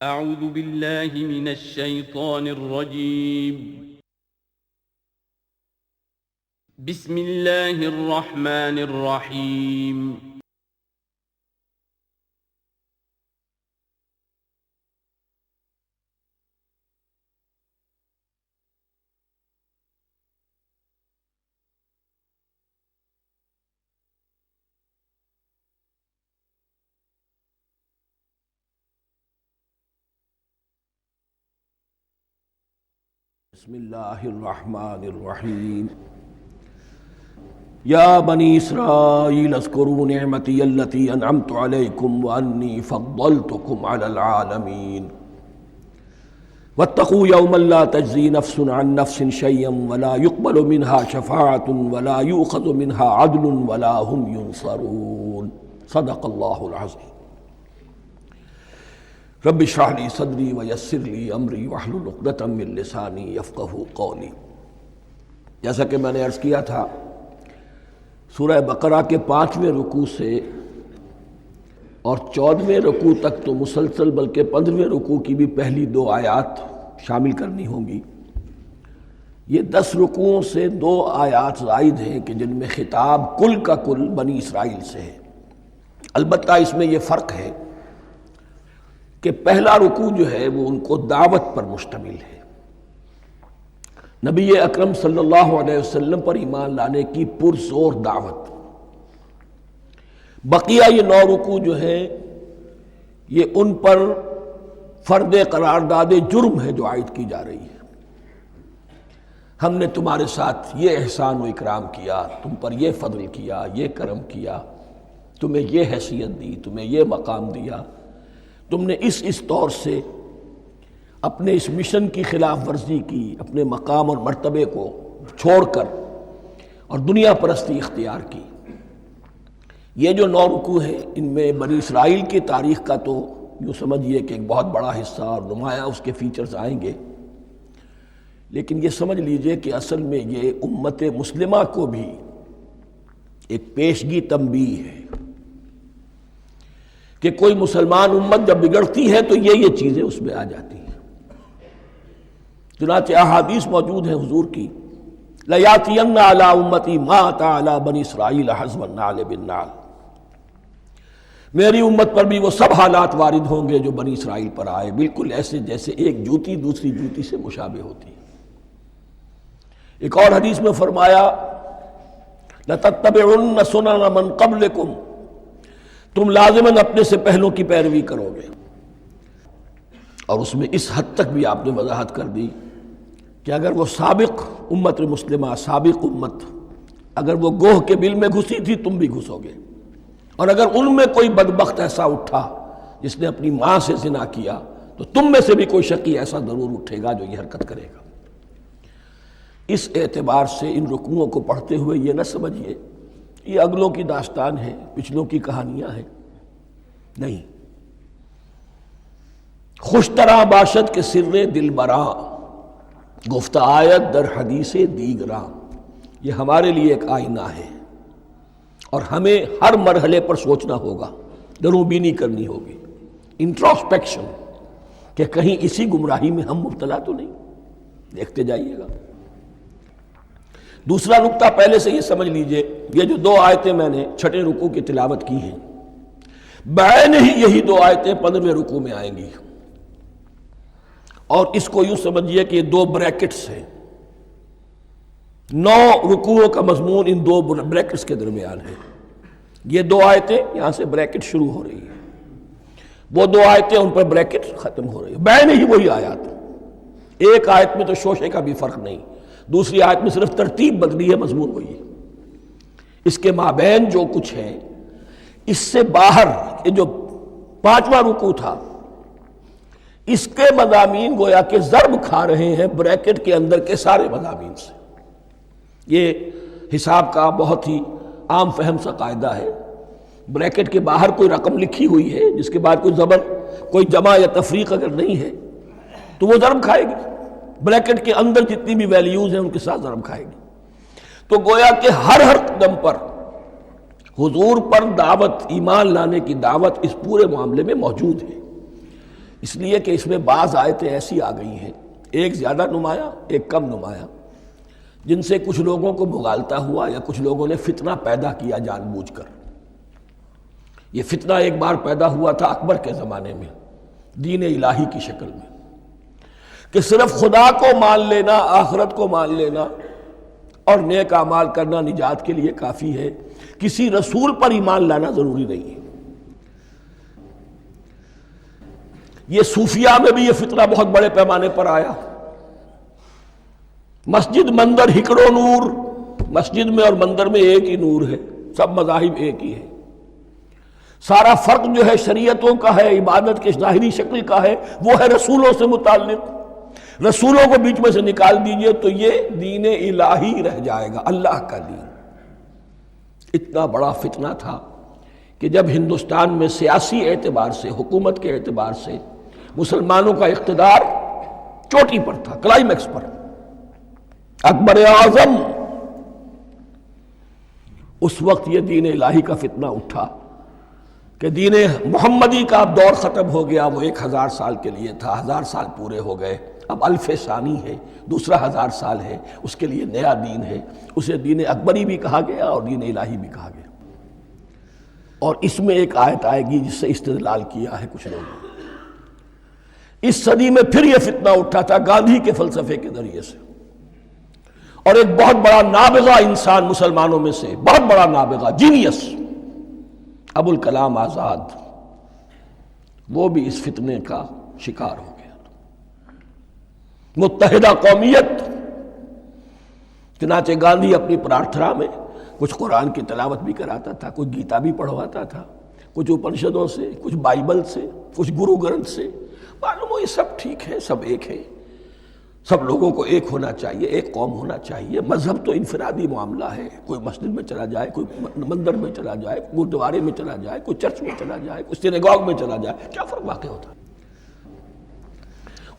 اعوذ باللہ من الشیطان الرجیم بسم اللہ الرحمن الرحیم بسم اللہ الرحمن الرحیم یا بنی اسرائیل اذکروا نعمتی التی انعمت علیکم وانی فضلتکم علی العالمین واتقوا یوما لا تجزی نفس عن نفس شیئا ولا يقبل منها شفاعة ولا یؤخذ منها عدل ولا هم ینصرون صدق اللہ العظیم رب اشرح لی صدری ویسر لی امری واحلل عقدۃ من لسانی یفقہوا قولی۔ جیسا کہ میں نے عرض کیا تھا، سورہ بقرہ کے 5ویں رکوع سے اور 14ویں رکوع تک تو مسلسل، بلکہ 15ویں رکوع کی بھی پہلی 2 آیات شامل کرنی ہوں گی۔ یہ 10 رکوعوں سے 2 آیات زائد ہیں کہ جن میں خطاب کل کا کل بنی اسرائیل سے ہے۔ البتہ اس میں یہ فرق ہے کہ پہلا رکوع جو ہے وہ ان کو دعوت پر مشتمل ہے، نبی اکرم صلی اللہ علیہ وسلم پر ایمان لانے کی پرزور دعوت۔ بقیہ یہ 9 رکوع جو ہیں یہ ان پر فرد قرارداد جرم ہے جو عائد کی جا رہی ہے۔ ہم نے تمہارے ساتھ یہ احسان و اکرام کیا، تم پر یہ فضل کیا، یہ کرم کیا، تمہیں یہ حیثیت دی، تمہیں یہ مقام دیا، تم نے اس طور سے اپنے اس مشن کی خلاف ورزی کی، اپنے مقام اور مرتبے کو چھوڑ کر اور دنیا پرستی اختیار کی۔ یہ جو 9 رکوع ہیں ان میں بنی اسرائیل کی تاریخ کا تو یوں سمجھیے کہ ایک بہت بڑا حصہ اور نمایاں اس کے فیچرز آئیں گے، لیکن یہ سمجھ لیجئے کہ اصل میں یہ امت مسلمہ کو بھی ایک پیشگی تنبیہ ہے کہ کوئی مسلمان امت جب بگڑتی ہے تو یہ چیزیں اس میں آ جاتی ہیں۔ چنانچہ احادیث موجود ہیں حضور کی، لَيَأْتِيَنَّ عَلَىٰ أُمَّتِي مَا أَتَىٰ عَلَىٰ بَنِي إِسْرَائِيلَ حَزْوَ النَّعْلِ بِالنَّعْلِ، میری امت پر بھی وہ سب حالات وارد ہوں گے جو بنی اسرائیل پر آئے، بالکل ایسے جیسے ایک جوتی دوسری جوتی سے مشابہ ہوتی ہے۔ ایک اور حدیث میں فرمایا لَتَتَّبِعُنَّ سُنَنَ مَنْ قَبْلِكُمْ، تم لازماً اپنے سے پہلوں کی پیروی کرو گے۔ اور اس میں اس حد تک بھی آپ نے وضاحت کر دی کہ اگر وہ سابق امت مسلمہ، سابق امت، اگر وہ گوہ کے بل میں گھسی تھی تم بھی گھسو گے، اور اگر ان میں کوئی بدبخت ایسا اٹھا جس نے اپنی ماں سے زنا کیا تو تم میں سے بھی کوئی شقی ایسا ضرور اٹھے گا جو یہ حرکت کرے گا۔ اس اعتبار سے ان رکوعوں کو پڑھتے ہوئے یہ نہ سمجھیے یہ اگلوں کی داستان ہے، پچھلوں کی کہانیاں ہیں، نہیں۔ خوش طرح باشد کے سر دل براں، گفت آیت در حدیث دیگراں، یہ ہمارے لیے ایک آئینہ ہے اور ہمیں ہر مرحلے پر سوچنا ہوگا، دروں بینی کرنی ہوگی، انٹروسپیکشن، کہ کہیں اسی گمراہی میں ہم مبتلا تو نہیں۔ دیکھتے جائیے گا۔ دوسرا نقطہ پہلے سے یہ سمجھ لیجئے، یہ جو 2 آیتیں میں نے 6 رکوع کی تلاوت کی ہیں، بعین ہی یہی 2 آیتیں 15ویں رکوع میں آئیں گی، اور اس کو یوں سمجھیے کہ یہ 2 بریکٹس ہیں۔ 9 رکوعوں کا مضمون ان 2 بریکٹس کے درمیان ہے۔ یہ 2 آیتیں یہاں سے بریکٹ شروع ہو رہی ہیں، وہ 2 آیتیں ان پر بریکٹ ختم ہو رہی ہیں، بعین ہی وہی آیات۔ ایک آیت میں تو شوشے کا بھی فرق نہیں، دوسری آیت میں صرف ترتیب بدلی ہے، مضمون وہی ہے۔ اس کے مابین جو کچھ ہے، اس سے باہر یہ جو 5واں رکوع تھا، اس کے مضامین گویا کہ ضرب کھا رہے ہیں بریکٹ کے اندر کے سارے مضامین سے۔ یہ حساب کا بہت ہی عام فہم سا قاعدہ ہے، بریکٹ کے باہر کوئی رقم لکھی ہوئی ہے جس کے بعد کوئی زبر، کوئی جمع یا تفریق اگر نہیں ہے تو وہ ضرب کھائے گی، بریکٹ کے اندر جتنی بھی ویلیوز ہیں ان کے ساتھ ضرب کھائے گی۔ تو گویا کہ ہر قدم پر حضور پر دعوت، ایمان لانے کی دعوت اس پورے معاملے میں موجود ہے۔ اس لیے کہ اس میں بعض آیتیں ایسی آ گئی ہیں، ایک زیادہ نمایاں ایک کم نمایاں، جن سے کچھ لوگوں کو مغالطہ ہوا یا کچھ لوگوں نے فتنہ پیدا کیا جان بوجھ کر۔ یہ فتنہ ایک بار پیدا ہوا تھا اکبر کے زمانے میں دین الہی کی شکل میں، کہ صرف خدا کو مان لینا، آخرت کو مان لینا اور نیک اعمال کرنا نجات کے لیے کافی ہے، کسی رسول پر ایمان لانا ضروری نہیں ہے۔ یہ صوفیہ میں بھی یہ فتنہ بہت بڑے پیمانے پر آیا۔ مسجد مندر ہکڑو نور، مسجد میں اور مندر میں ایک ہی نور ہے، سب مذاہب ایک ہی ہے، سارا فرق جو ہے شریعتوں کا ہے، عبادت کے ظاہری شکل کا ہے، وہ ہے رسولوں سے متعلق۔ رسولوں کو بیچ میں سے نکال دیجئے تو یہ دین الہی رہ جائے گا، اللہ کا دین۔ اتنا بڑا فتنہ تھا کہ جب ہندوستان میں سیاسی اعتبار سے، حکومت کے اعتبار سے مسلمانوں کا اقتدار چوٹی پر تھا، کلائمیکس پر، اکبر اعظم، اس وقت یہ دین الہی کا فتنہ اٹھا کہ دین محمدی کا اب دور ختم ہو گیا، وہ 1000 سال کے لیے تھا، 1000 سال پورے ہو گئے، اب الف ثانی ہے، دوسرا 1000 سال ہے، اس کے لیے نیا دین ہے، اسے دین اکبری بھی کہا گیا اور دین الہی بھی کہا گیا۔ اور اس میں ایک آیت آئے گی جس سے استدلال کیا ہے کچھ لوگوں نے۔ اس صدی میں پھر یہ فتنہ اٹھا تھا گاندھی کے فلسفے کے ذریعے سے، اور ایک بہت بڑا نابغہ انسان مسلمانوں میں سے، بہت بڑا نابغہ، جینیس، ابو الکلام آزاد، وہ بھی اس فتنے کا شکار ہو گیا۔ متحدہ قومیت، چنانچہ گاندھی اپنی پرارتھنا میں کچھ قرآن کی تلاوت بھی کراتا تھا، کچھ گیتا بھی پڑھواتا تھا، کچھ اپنشدوں سے، کچھ بائبل سے، کچھ گرو گرنتھ سے۔ معلوم ہو یہ سب ٹھیک ہے، سب ایک ہے، سب لوگوں کو ایک ہونا چاہیے، ایک قوم ہونا چاہیے۔ مذہب تو انفرادی معاملہ ہے، کوئی مسجد میں چلا جائے، کوئی مندر میں چلا جائے، گردوارے میں چلا جائے، کوئی چرچ میں چلا جائے، کوئی سینیگاگ میں چلا جائے، کیا فرق واقع ہوتا ہے؟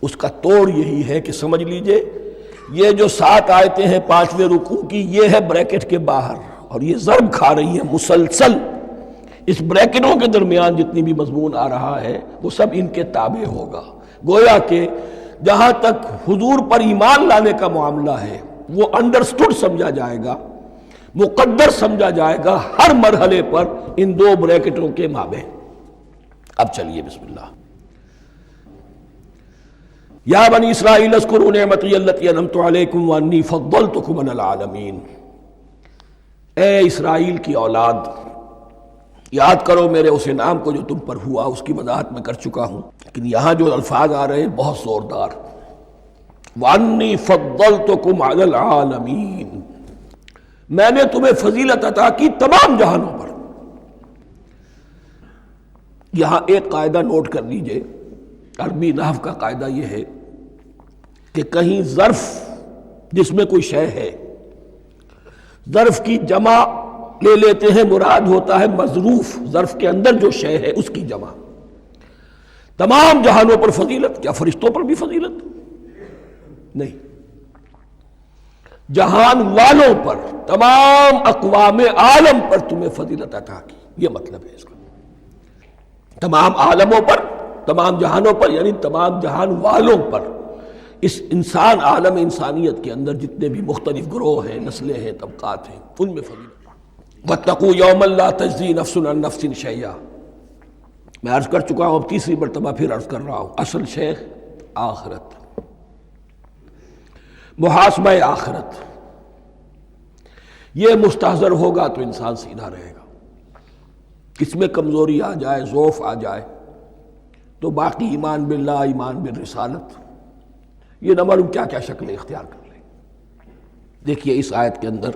اس کا توڑ یہی ہے کہ سمجھ لیجئے یہ جو 7 آیتیں ہیں 5ویں رکوع کی، یہ ہے بریکٹ کے باہر، اور یہ ضرب کھا رہی ہے مسلسل۔ اس بریکٹوں کے درمیان جتنی بھی مضمون آ رہا ہے وہ سب ان کے تابع ہوگا۔ گویا کہ جہاں تک حضور پر ایمان لانے کا معاملہ ہے وہ انڈرسٹوڈ سمجھا جائے گا، مقدر سمجھا جائے گا ہر مرحلے پر ان 2 بریکٹوں کے مابین۔ اب چلیے بسم اللہ۔ یا بنی اسرائیل اذکروا نعمتی التی انعمت علیکم وانی فضلتکم علی العالمین۔ اے اسرائیل کی اولاد، یاد کرو میرے اس انعام کو جو تم پر ہوا، اس کی وضاحت میں کر چکا ہوں، لیکن یہاں جو الفاظ آ رہے ہیں بہت زوردار۔ وانی فضلتکم علی العالمین، میں نے تمہیں فضیلت عطا کی تمام جہانوں پر۔ یہاں ایک قاعدہ نوٹ کر لیجئے، عربی نحو کا قاعدہ یہ ہے کہ کہیں ظرف جس میں کوئی شے ہے، ظرف کی جمع لے لیتے ہیں، مراد ہوتا ہے مظروف، ظرف کے اندر جو شے ہے اس کی جمع۔ تمام جہانوں پر فضیلت، کیا فرشتوں پر بھی فضیلت؟ نہیں، جہان والوں پر، تمام اقوام عالم پر تمہیں فضیلت عطا کی، یہ مطلب ہے اس کا۔ تمام عالموں پر، تمام جہانوں پر، یعنی تمام جہان والوں پر، اس انسان عالم انسانیت کے اندر جتنے بھی مختلف گروہ ہیں، نسلیں ہیں، طبقات ہیں، ان میں فضیلت۔ وَاتَّقُوا يَوْمًا لَا تَجْزِي نَفْسٌ عَن نَفْسٍ شَيْئًا، میں عرض کر چکا ہوں، اب تیسری مرتبہ پھر عرض کر رہا ہوں، اصل شیخ آخرت، محاسبہ آخرت، یہ مستحضر ہوگا تو انسان سیدھا رہے گا۔ اس میں کمزوری آ جائے، ضعف آ جائے تو باقی ایمان باللہ، ایمان بالرسالت، یہ نہ معلوم کیا کیا شکلیں اختیار کر لیں۔ دیکھیے اس آیت کے اندر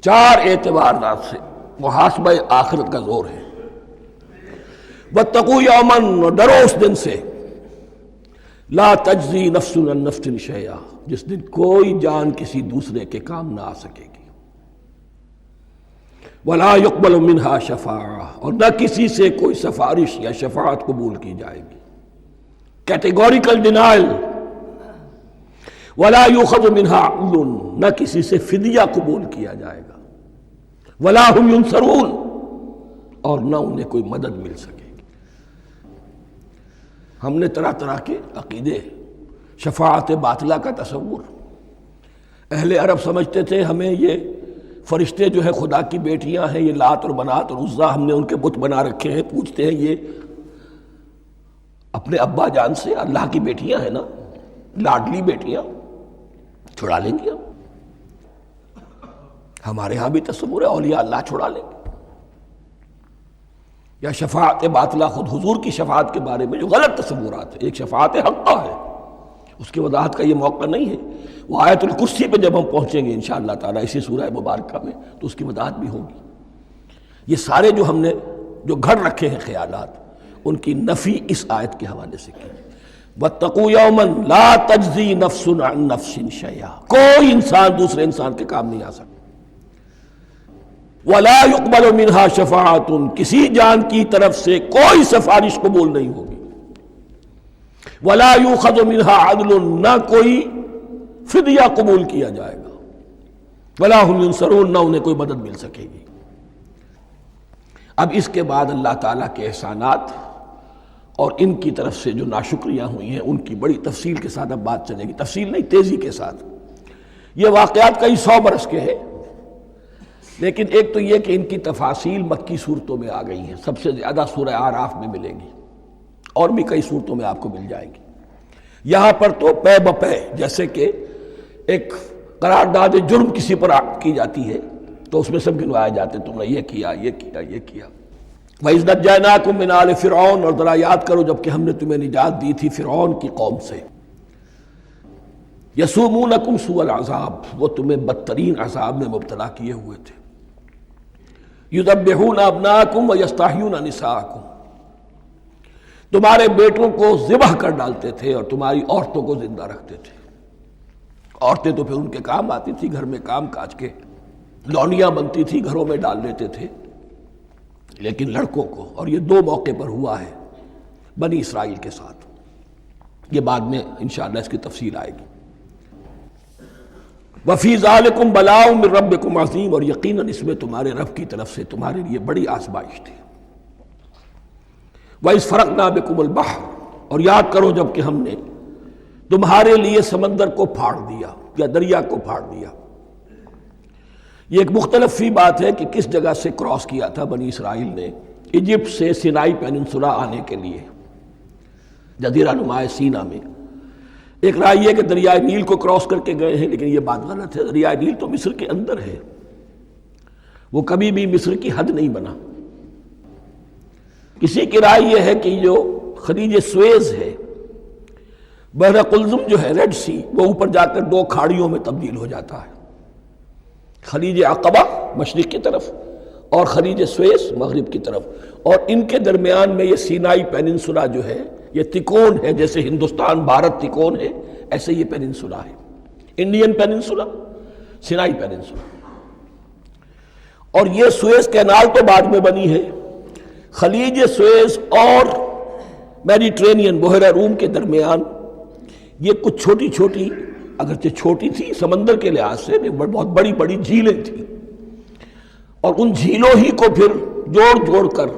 4 اعتبارات سے محاسبہ آخرت کا زور ہے۔ وَاتَّقُوا يَوْمًا، ڈرو اس دن سے، لا تجزی نفس عن نفس شیئا، جس دن کوئی جان کسی دوسرے کے کام نہ آ سکے گی، ولا يقبل منها شفاعہ، اور نہ کسی سے کوئی سفارش یا شفاعت قبول کی جائے گی، کیٹیگوریکل ڈینائل، ولا يؤخذ منها عدل، نہ کسی سے فدیہ قبول کیا جائے گا، ولا هم ينصرون، اور نہ انہیں کوئی مدد مل سکے گی۔ ہم نے طرح طرح کے عقیدے، شفاعت باطلہ کا تصور۔ اہل عرب سمجھتے تھے ہمیں یہ فرشتے جو ہے خدا کی بیٹیاں ہیں، یہ لات اور منات اور عزا ہم نے ان کے بت بنا رکھے ہیں، پوچھتے ہیں یہ اپنے ابا جان سے اللہ کی بیٹیاں ہیں نا، لاڈلی بیٹیاں، چھڑا لیں گے ہم۔ ہمارے ہاں بھی تصور ہے اولیاء اللہ چھڑا لیں گے۔ یا شفاعت باطلہ، خود حضور کی شفاعت کے بارے میں جو غلط تصورات ہیں، ایک شفاعت حقہ ہے، اس کی وضاحت کا یہ موقع نہیں ہے، وہ آیت الکرسی پہ جب ہم پہنچیں گے انشاءاللہ تعالیٰ اسی سورہ مبارکہ میں تو اس کی وضاحت بھی ہوگی۔ یہ سارے جو ہم نے جو گھڑ رکھے ہیں خیالات، ان کی نفی اس آیت کے حوالے سے کی۔ وَاتَّقُوا يَوْمًا لَا تَجْزِي نَفْسٌ عَن نَفْسٍ شَيْئًا، کوئی انسان دوسرے انسان کے کام نہیں آ سکتا۔ وَلَا يُقْبَلُ مِنْهَا شَفَاعَةٌ، کسی جان کی طرف سے کوئی سفارش قبول نہیں ہوگی۔ وَلَا يُؤْخَذُ مِنْهَا عَدْلٌ، نہ کوئی فدیہ قبول کیا جائے گا۔ وَلَا هُمْ يُنصَرُونَ، نہ انہیں کوئی مدد مل سکے گی۔ اب اس کے بعد اللہ تعالیٰ کے احسانات اور ان کی طرف سے جو ناشکریاں ہوئی ہیں ان کی بڑی تفصیل کے ساتھ اب بات چلے گی، تفصیل نہیں تیزی کے ساتھ۔ یہ واقعات کئی 100 برس کے ہیں، لیکن ایک تو یہ کہ ان کی تفاصیل مکی صورتوں میں آ گئی ہیں، سب سے زیادہ سورہ اعراف میں ملیں گی، اور بھی کئی صورتوں میں آپ کو مل جائیں گی۔ یہاں پر تو پے بپے، جیسے کہ ایک قرارداد جرم کسی پر کی جاتی ہے تو اس میں سب گنوائے جاتے ہیں، تم نے یہ کیا، یہ کیا، یہ کیا۔ وَإِذْ نَجَّيْنَاكُم مِّنْ آلِ فِرْعَوْنَ، اور ذرا یاد کرو جب کہ ہم نے تمہیں نجات دی تھی فرعون کی قوم سے۔ يَسُومُونَكُمْ سُوءَ الْعَذَابِ، وہ تمہیں بدترین عذاب میں مبتلا کیے ہوئے تھے۔ يُذَبِّحُونَ أَبْنَاءَكُمْ وَيَسْتَحْيُونَ نِسَاءَكُمْ، تمہارے بیٹوں کو ذبح کر ڈالتے تھے اور تمہاری عورتوں کو زندہ رکھتے تھے۔ عورتیں تو پھر ان کے کام آتی تھی، گھر میں کام کاج کے لونیاں بنتی تھی، گھروں میں ڈال لیتے تھے، لیکن لڑکوں کو، اور یہ 2 موقع پر ہوا ہے بنی اسرائیل کے ساتھ، یہ بعد میں انشاءاللہ اس کی تفصیل آئے گی۔ وَفِي ذَلِكُمْ بَلَاءٌ مِّن رَبِّكُمْ عَظِيمٌ، اور یقیناً اس میں تمہارے رب کی طرف سے تمہارے لیے بڑی آزمائش تھی۔ وَإِذْ فَرَقْنَا بِكُمُ الْبَحْرَ، اور یاد کرو جب کہ ہم نے تمہارے لیے سمندر کو پھاڑ دیا یا دریا کو پھاڑ دیا۔ یہ ایک مختلف فی بات ہے کہ کس جگہ سے کراس کیا تھا بنی اسرائیل نے ایجپٹ سے سینائی پیننسولا آنے کے لیے، جزیرہ نما سینا میں۔ ایک رائے یہ کہ دریائے نیل کو کراس کر کے گئے ہیں، لیکن یہ بات غلط ہے، دریائے نیل تو مصر کے اندر ہے، وہ کبھی بھی مصر کی حد نہیں بنا۔ کسی کی رائے یہ ہے کہ جو خلیج سویز ہے، بحر قلزم جو ہے، ریڈ سی، وہ اوپر جا کر 2 کھاڑیوں میں تبدیل ہو جاتا ہے، خلیج عقبہ مشرق کی طرف اور خلیج سویس مغرب کی طرف، اور ان کے درمیان میں یہ سینائی پیننسولا جو ہے یہ تکون ہے، جیسے ہندوستان بھارت تکون ہے ایسے یہ پیننسولا ہے، انڈین پیننسولا، سینائی پیننسولا۔ اور یہ سویس کینال تو بعد میں بنی ہے، خلیج سویس اور میڈیٹرینین بحیرہ روم کے درمیان یہ کچھ چھوٹی چھوٹی، اگرچہ چھوٹی تھی سمندر کے لحاظ سے، بہت بڑی بڑی جھیلیں تھیں، اور ان جھیلوں ہی کو پھر جوڑ جوڑ کر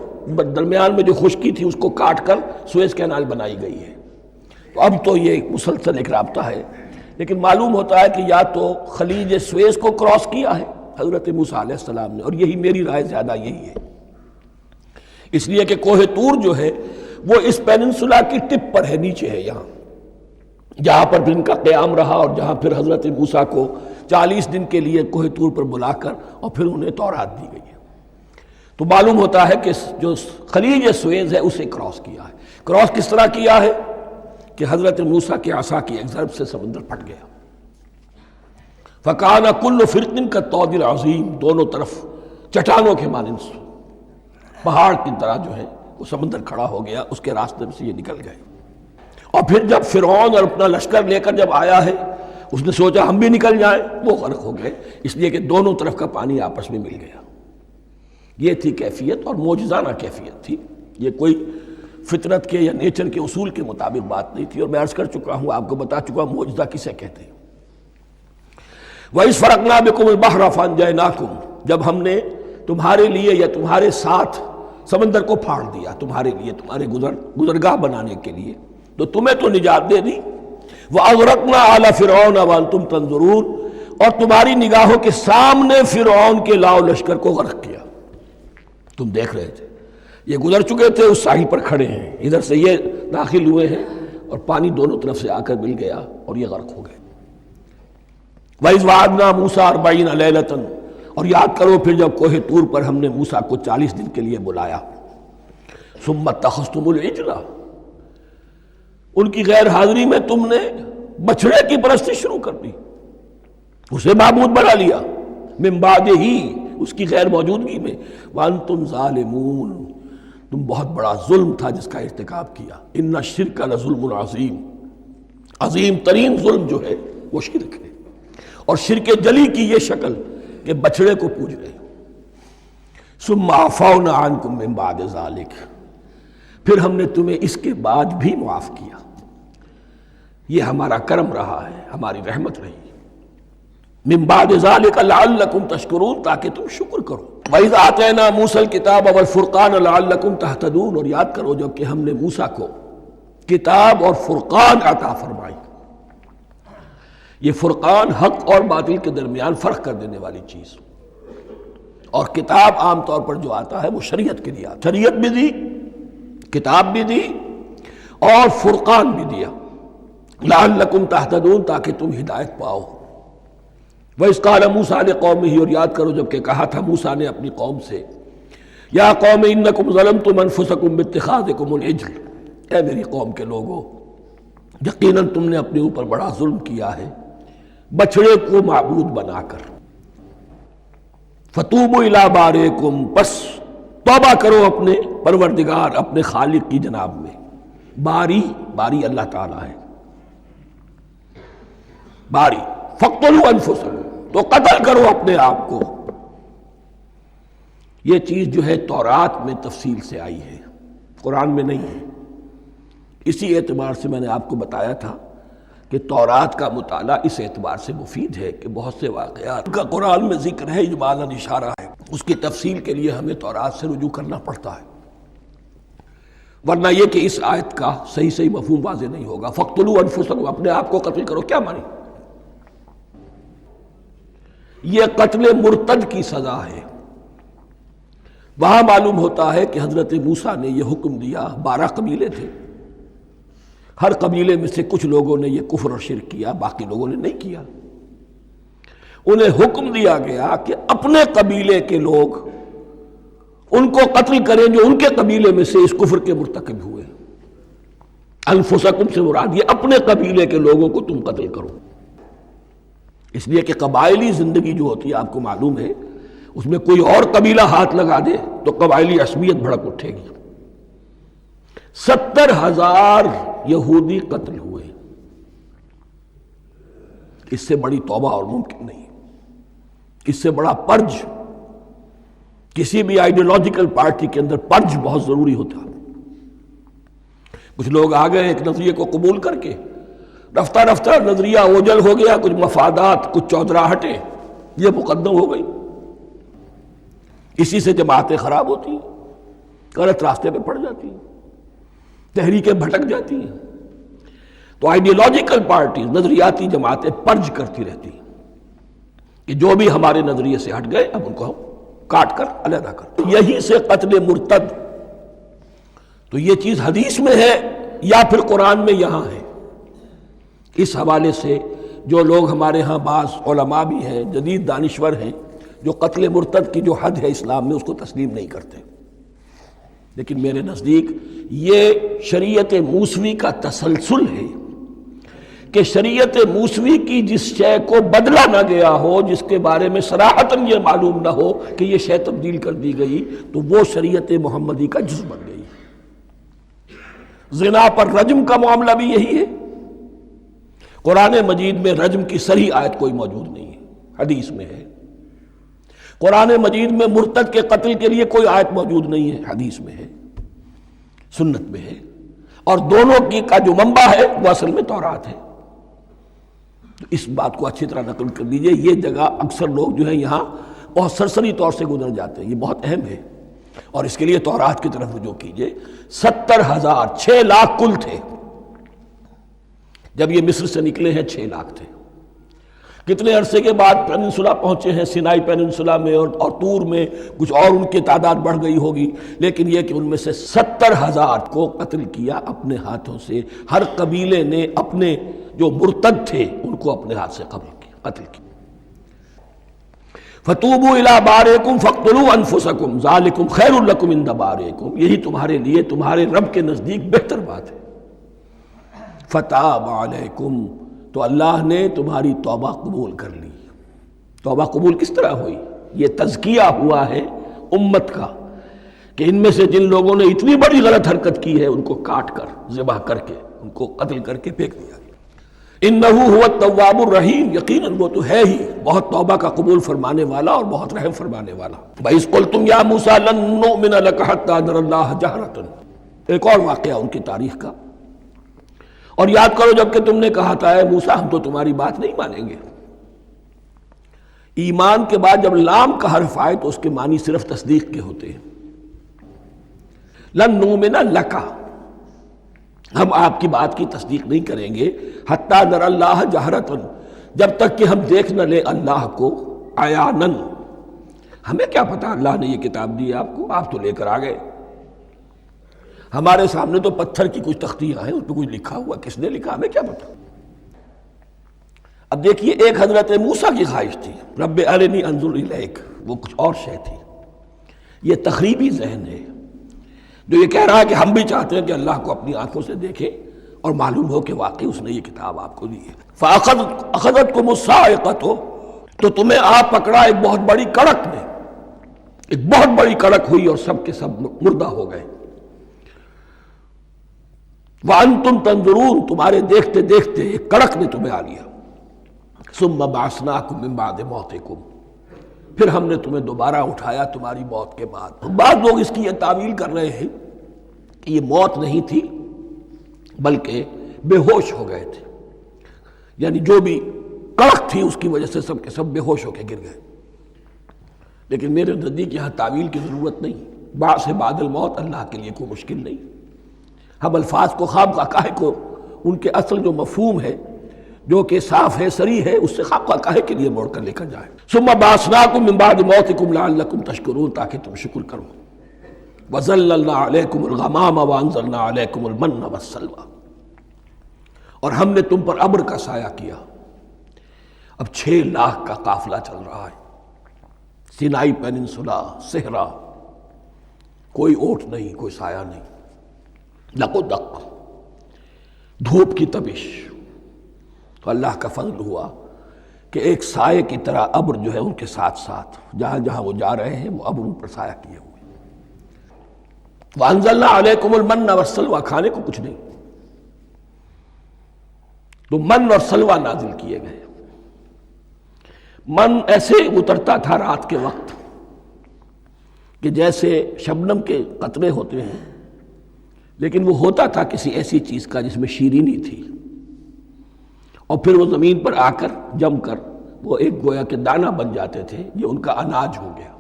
درمیان میں جو خشکی تھی اس کو کاٹ کر سویس کینال بنائی گئی ہے۔ تو اب تو یہ مسلسل ایک رابطہ ہے، لیکن معلوم ہوتا ہے کہ یا تو خلیج سویس کو کراس کیا ہے حضرت موسیٰ علیہ السلام نے، اور یہی میری رائے زیادہ یہی ہے، اس لیے کہ کوہ طور جو ہے وہ اس پیننسولا کی ٹپ پر ہے، نیچے ہے یہاں، جہاں پر ان کا قیام رہا، اور جہاں پھر حضرت موسیٰ کو 40 دن کے لیے کوہ طور پر بلا کر اور پھر انہیں تورات دی گئی ہے۔ تو معلوم ہوتا ہے کہ جو خلیج سویز ہے اسے کراس کیا ہے۔ کراس کس طرح کیا ہے کہ حضرت موسیٰ کے عصا کی ایک ضرب سے سمندر پھٹ گیا۔ فَكَانَ كُلُّ فِرْقٍ كَالطَّوْدِ الْعَظِيمِ، دونوں طرف چٹانوں کے مانند پہاڑ کی طرح جو ہے وہ سمندر کھڑا ہو گیا، اس کے راستے سے یہ نکل گئے۔ اور پھر جب فرعون اور اپنا لشکر لے کر جب آیا ہے، اس نے سوچا ہم بھی نکل جائیں، وہ غرق ہو گئے، اس لیے کہ دونوں طرف کا پانی آپس میں مل گیا۔ یہ تھی کیفیت، اور معجزانہ کیفیت تھی، یہ کوئی فطرت کے یا نیچر کے اصول کے مطابق بات نہیں تھی، اور میں عرض کر چکا ہوں، آپ کو بتا چکا ہوں معجزہ کسے کہتے ہیں۔ وَإِذْ فَرَقْنَا بِكُمُ الْبَحْرَ فَأَنْجَيْنَاكُمْ، جب ہم نے تمہارے لیے یا تمہارے ساتھ سمندر کو پھاڑ دیا، تمہارے لیے، تمہارے گزرگاہ بنانے کے لیے، تو تمہیں تو نجات دے دی. وَأَغْرَقْنَا آلَ فِرْعَوْنَ وَأَنْتُمْ تَنظُرُونَ، اور تمہاری نگاہوں کے سامنے فرعون کے لاؤ لشکر کو غرق کیا، تم دیکھ رہے تھے. یہ گزر چکے تھے، اس ساحل پر کھڑے ہیں، ادھر سے یہ داخل ہوئے ہیں اور پانی دونوں طرف سے آ کر مل گیا اور یہ غرق ہو گئے. وَإِذْ وَعَدْنَا مُوسَىٰ 40 لَيْلَةً، اور یاد کرو پھر جب کوہ طور پر ہم نے موسیٰ کو 40 دن کے لیے بلایا. ثُمَّ اتَّخَذْتُمُ الْعِجْلَ، ان کی غیر حاضری میں تم نے بچھڑے کی پرستی شروع کر دی، اسے معبود بنا لیا. من بعدہ، اس کی غیر موجودگی میں. وَأَنْتُمْ ظَالِمُونَ، تم بہت بڑا ظلم تھا جس کا ارتکاب کیا. ان الشرک لظلم عظیم، عظیم ترین ظلم جو ہے وہ شرک ہے. اور شرک جلی کی یہ شکل کہ بچڑے کو پوج رہے. ثم عفونا عنکم من بعد ذلک، پھر ہم نے تمہیں اس کے بعد بھی معاف کیا. یہ ہمارا کرم رہا ہے، ہماری رحمت رہی. من بعد ذلک لعلکم تشکرون، تاکہ تم شکر کرو. وَإِذْ آتَيْنَا مُوسَى الْكِتَابَ وَالْفُرْقَانَ لَعَلَّكُمْ تَهْتَدُونَ، اور یاد کرو جب کہ ہم نے موسیٰ کو کتاب اور فرقان عطا فرمائی. یہ فرقان حق اور باطل کے درمیان فرق کر دینے والی چیز، اور کتاب عام طور پر جو آتا ہے وہ شریعت کے لیے آتا ہے. شریعت بھی دی، کتاب بھی دی، اور فرقان بھی دیا. لعلکم تہتدون، تاکہ تم ہدایت پاؤ. وَإِذْ قَالَ مُوسَىٰ لِقَوْمِهِ، اور یاد کرو جب کہ کہا تھا موسیٰ نے اپنی قوم سے، یا قوم انکم ظلمتم انفسکم باتخاذکم العجل، اے میری قوم کے لوگو، یقیناً تم نے اپنے اوپر بڑا ظلم کیا ہے بچڑے کو معبود بنا کر. فَتُوبُوا إِلَىٰ بَارِئِكُمْ، پس توبہ کرو اپنے پروردگار، اپنے خالق کی جناب میں. باری، باری اللہ تعالیٰ ہے. باری فَاقْتُلُوا أَنفُسَكُمْ، تو قتل کرو اپنے آپ کو. یہ چیز جو ہے تورات میں تفصیل سے آئی ہے، قرآن میں نہیں ہے. اسی اعتبار سے میں نے آپ کو بتایا تھا کہ تورات کا مطالعہ اس اعتبار سے مفید ہے کہ بہت سے واقعات کا قرآن میں ذکر ہے، اجمالاً اشارہ ہے، اس کی تفصیل کے لیے ہمیں تورات سے رجوع کرنا پڑتا ہے. ورنہ یہ کہ اس آیت کا صحیح مفہوم واضح نہیں ہوگا. فَاقْتُلُوا أَنفُسَكُمْ، اپنے آپ کو قتل کرو، کیا مانی؟ یہ قتل مرتد کی سزا ہے. وہاں معلوم ہوتا ہے کہ حضرت موسیٰ نے یہ حکم دیا. 12 قبیلے تھے، ہر قبیلے میں سے کچھ لوگوں نے یہ کفر اور شرک کیا، باقی لوگوں نے نہیں کیا. انہیں حکم دیا گیا کہ اپنے قبیلے کے لوگ ان کو قتل کریں جو ان کے قبیلے میں سے اس کفر کے مرتکب ہوئے. انفسکم سے مراد یہ اپنے قبیلے کے لوگوں کو تم قتل کرو. اس لیے کہ قبائلی زندگی جو ہوتی ہے آپ کو معلوم ہے، اس میں کوئی اور قبیلہ ہاتھ لگا دے تو قبائلی عصبیت بھڑک اٹھے گی. 70,000 یہودی قتل ہوئے. اس سے بڑی توبہ اور ممکن نہیں، اس سے بڑا پرج. کسی بھی آئیڈیالوجیکل پارٹی کے اندر پرج بہت ضروری ہوتا. کچھ لوگ آ گئے ایک نظریے کو قبول کر کے، رفتہ رفتہ نظریہ اوجل ہو گیا، کچھ مفادات، کچھ چودراہٹیں یہ مقدم ہو گئی. اسی سے جماعتیں خراب ہوتی ہیں، غلط راستے پہ پڑ جاتی ہیں، تحریکیں بھٹک جاتی ہیں. تو آئیڈیالوجیکل پارٹیز، نظریاتی جماعتیں پرج کرتی رہتی ہیں کہ جو بھی ہمارے نظریے سے ہٹ گئے اب ان کو ہم کاٹ کر علیحدہ کر. یہی سے قتل مرتد. تو یہ چیز حدیث میں ہے یا پھر قرآن میں یہاں ہے. اس حوالے سے جو لوگ ہمارے ہاں بعض علماء بھی ہیں، جدید دانشور ہیں، جو قتل مرتد کی جو حد ہے اسلام میں اس کو تسلیم نہیں کرتے. لیکن میرے نزدیک یہ شریعت موسوی کا تسلسل ہے کہ شریعت موسوی کی جس شے کو بدلا نہ گیا ہو، جس کے بارے میں صراحتاً یہ معلوم نہ ہو کہ یہ شے تبدیل کر دی گئی، تو وہ شریعت محمدی کا جز بن گئی. زنا پر رجم کا معاملہ بھی یہی ہے. قرآن مجید میں رجم کی صریح آیت کوئی موجود نہیں ہے، حدیث میں ہے. قرآن مجید میں مرتد کے قتل کے لیے کوئی آیت موجود نہیں ہے، حدیث میں ہے، سنت میں ہے. اور دونوں کی کا جو منبع ہے وہ اصل میں تورات ہے. تو اس بات کو اچھی طرح نقل کر لیجئے. یہ جگہ اکثر لوگ جو ہیں یہاں بہت سرسری طور سے گزر جاتے ہیں، یہ بہت اہم ہے. اور اس کے لیے تورات کی طرف رجوع کیجئے. 70,000، 6 لاکھ کل تھے. جب یہ مصر سے نکلے ہیں 6 لاکھ تھے. کتنے عرصے کے بعد پیننسولا پہنچے ہیں، سینائی پیننسولا میں اور طور میں کچھ اور ان کی تعداد بڑھ گئی ہوگی، لیکن یہ کہ ان میں سے 70,000 کو قتل کیا اپنے ہاتھوں سے. ہر قبیلے نے اپنے جو مرتد تھے ان کو اپنے ہاتھ سے قتل کیا. فَتُوبُوا إِلَىٰ بَارِئِكُمْ فَاقْتُلُوا أَنفُسَكُمْ ذَٰلِكُمْ خَيْرٌ لَكُمْ عِندَ بَارِئِكُمْ، یہی تمہارے لیے تمہارے رب کے نزدیک بہتر بات ہے. فَتَابَ عَلَيْكُمْ، تو اللہ نے تمہاری توبہ قبول کر لی. توبہ قبول کس طرح ہوئی؟ یہ تزکیہ ہوا ہے امت کا کہ ان میں سے جن لوگوں نے اتنی بڑی غلط حرکت کی ہے ان کو کاٹ کر، ذبح کر کے، ان کو قتل کر کے پھینک دیا. انہ هو التواب الرحیم، یقیناً وہ تو ہے ہی بہت توبہ کا قبول فرمانے والا اور بہت رحم فرمانے والا. وَإِذْ قُلْتُمْ يَا مُوسَىٰ لَن نُّؤْمِنَ لَكَ حَتَّىٰ نَرَى اللَّهَ جَهْرَةً، ایک اور واقعہ ان کی تاریخ کا. اور یاد کرو جب کہ تم نے کہا تھا اے موسیٰ ہم تو تمہاری بات نہیں مانیں گے. ایمان کے بعد جب لام کا حرف آئے تو اس کے معنی صرف تصدیق کے ہوتے ہیں. لن نؤمن لک، ہم آپ کی بات کی تصدیق نہیں کریں گے حتیٰ نر اللہ جہرتن، جب تک کہ ہم دیکھ نہ لیں اللہ کو عیانن. ہمیں کیا پتا اللہ نے یہ کتاب دی آپ کو، آپ تو لے کر آ گئے. ہمارے سامنے تو پتھر کی کچھ تختیاں ہیں، اس پہ کچھ لکھا ہوا، کس نے لکھا ہمیں کیا پتا. اب دیکھیے ایک حضرت موسیٰ کی خواہش تھی رب ارنی انظر الیک، وہ کچھ اور شے تھی. یہ تخریبی ذہن ہے جو یہ کہہ رہا ہے کہ ہم بھی چاہتے ہیں کہ اللہ کو اپنی آنکھوں سے دیکھیں اور معلوم ہو کہ واقعی اس نے یہ کتاب آپ کو دی ہے. فَأَخَذَتْكُمُ الصَّاعِقَةُ، تو تمہیں آ پکڑا ایک بہت بڑی کڑک نے، ایک بہت بڑی کڑک ہوئی اور سب کے سب مردہ ہو گئے. وَأَنْتُمْ تَنظُرُونَ، تمہارے دیکھتے دیکھتے ایک کڑک نے تمہیں آ لیا. ثُمَّ بَعَثْنَاكُم مِّن بَعْدِ مَوْتِكُمْ، پھر ہم نے تمہیں دوبارہ اٹھایا تمہاری موت کے بعد. بعض لوگ اس کی یہ تعویل کر رہے ہیں کہ یہ موت نہیں تھی بلکہ بے ہوش ہو گئے تھے، یعنی جو بھی کڑک تھی اس کی وجہ سے سب کے سب بے ہوش ہو کے گر گئے. لیکن میرے نزدیک یہاں تعویل کی ضرورت نہیں. بعث بعد الموت اللہ کے لیے کوئی مشکل نہیں. ہم الفاظ کو خواب کاہے کو ان کے اصل جو مفہوم ہے جو کہ صاف ہے صریح ہے اس سے خواب کاہے کے لیے موڑ کر لے کر جائیں. ثم بعثناکم من بعد موتکم لعلکم تشکرون، تاکہ تم شکر کرو. وظللنا علیکم الغمام وانزلنا علیکم المن والسلوى، اور ہم نے تم پر ابر کا سایہ کیا. اب 6 لاکھ کا قافلہ چل رہا ہے، سینائی پیننسولا، صحرا، کوئی اونٹ نہیں، کوئی سایہ نہیں، دق و دق، دھوپ کی تبش. تو اللہ کا فضل ہوا کہ ایک سائے کی طرح ابر جو ہے ان کے ساتھ ساتھ جہاں جہاں وہ جا رہے ہیں وہ ابر ان پر سایہ کیے ہوئے. وَأَنزَلْنَا عَلَيْكُمُ الْمَنَّ وَالسَّلْوَىٰ، کھانے کو کچھ نہیں تو من اور سلوہ نازل کیے گئے. من ایسے اترتا تھا رات کے وقت کہ جیسے شبنم کے قطرے ہوتے ہیں، لیکن وہ ہوتا تھا کسی ایسی چیز کا جس میں شیرینی تھی، اور پھر وہ زمین پر آ کر جم کر وہ ایک گویا کے دانہ بن جاتے تھے. یہ ان کا اناج ہو گیا.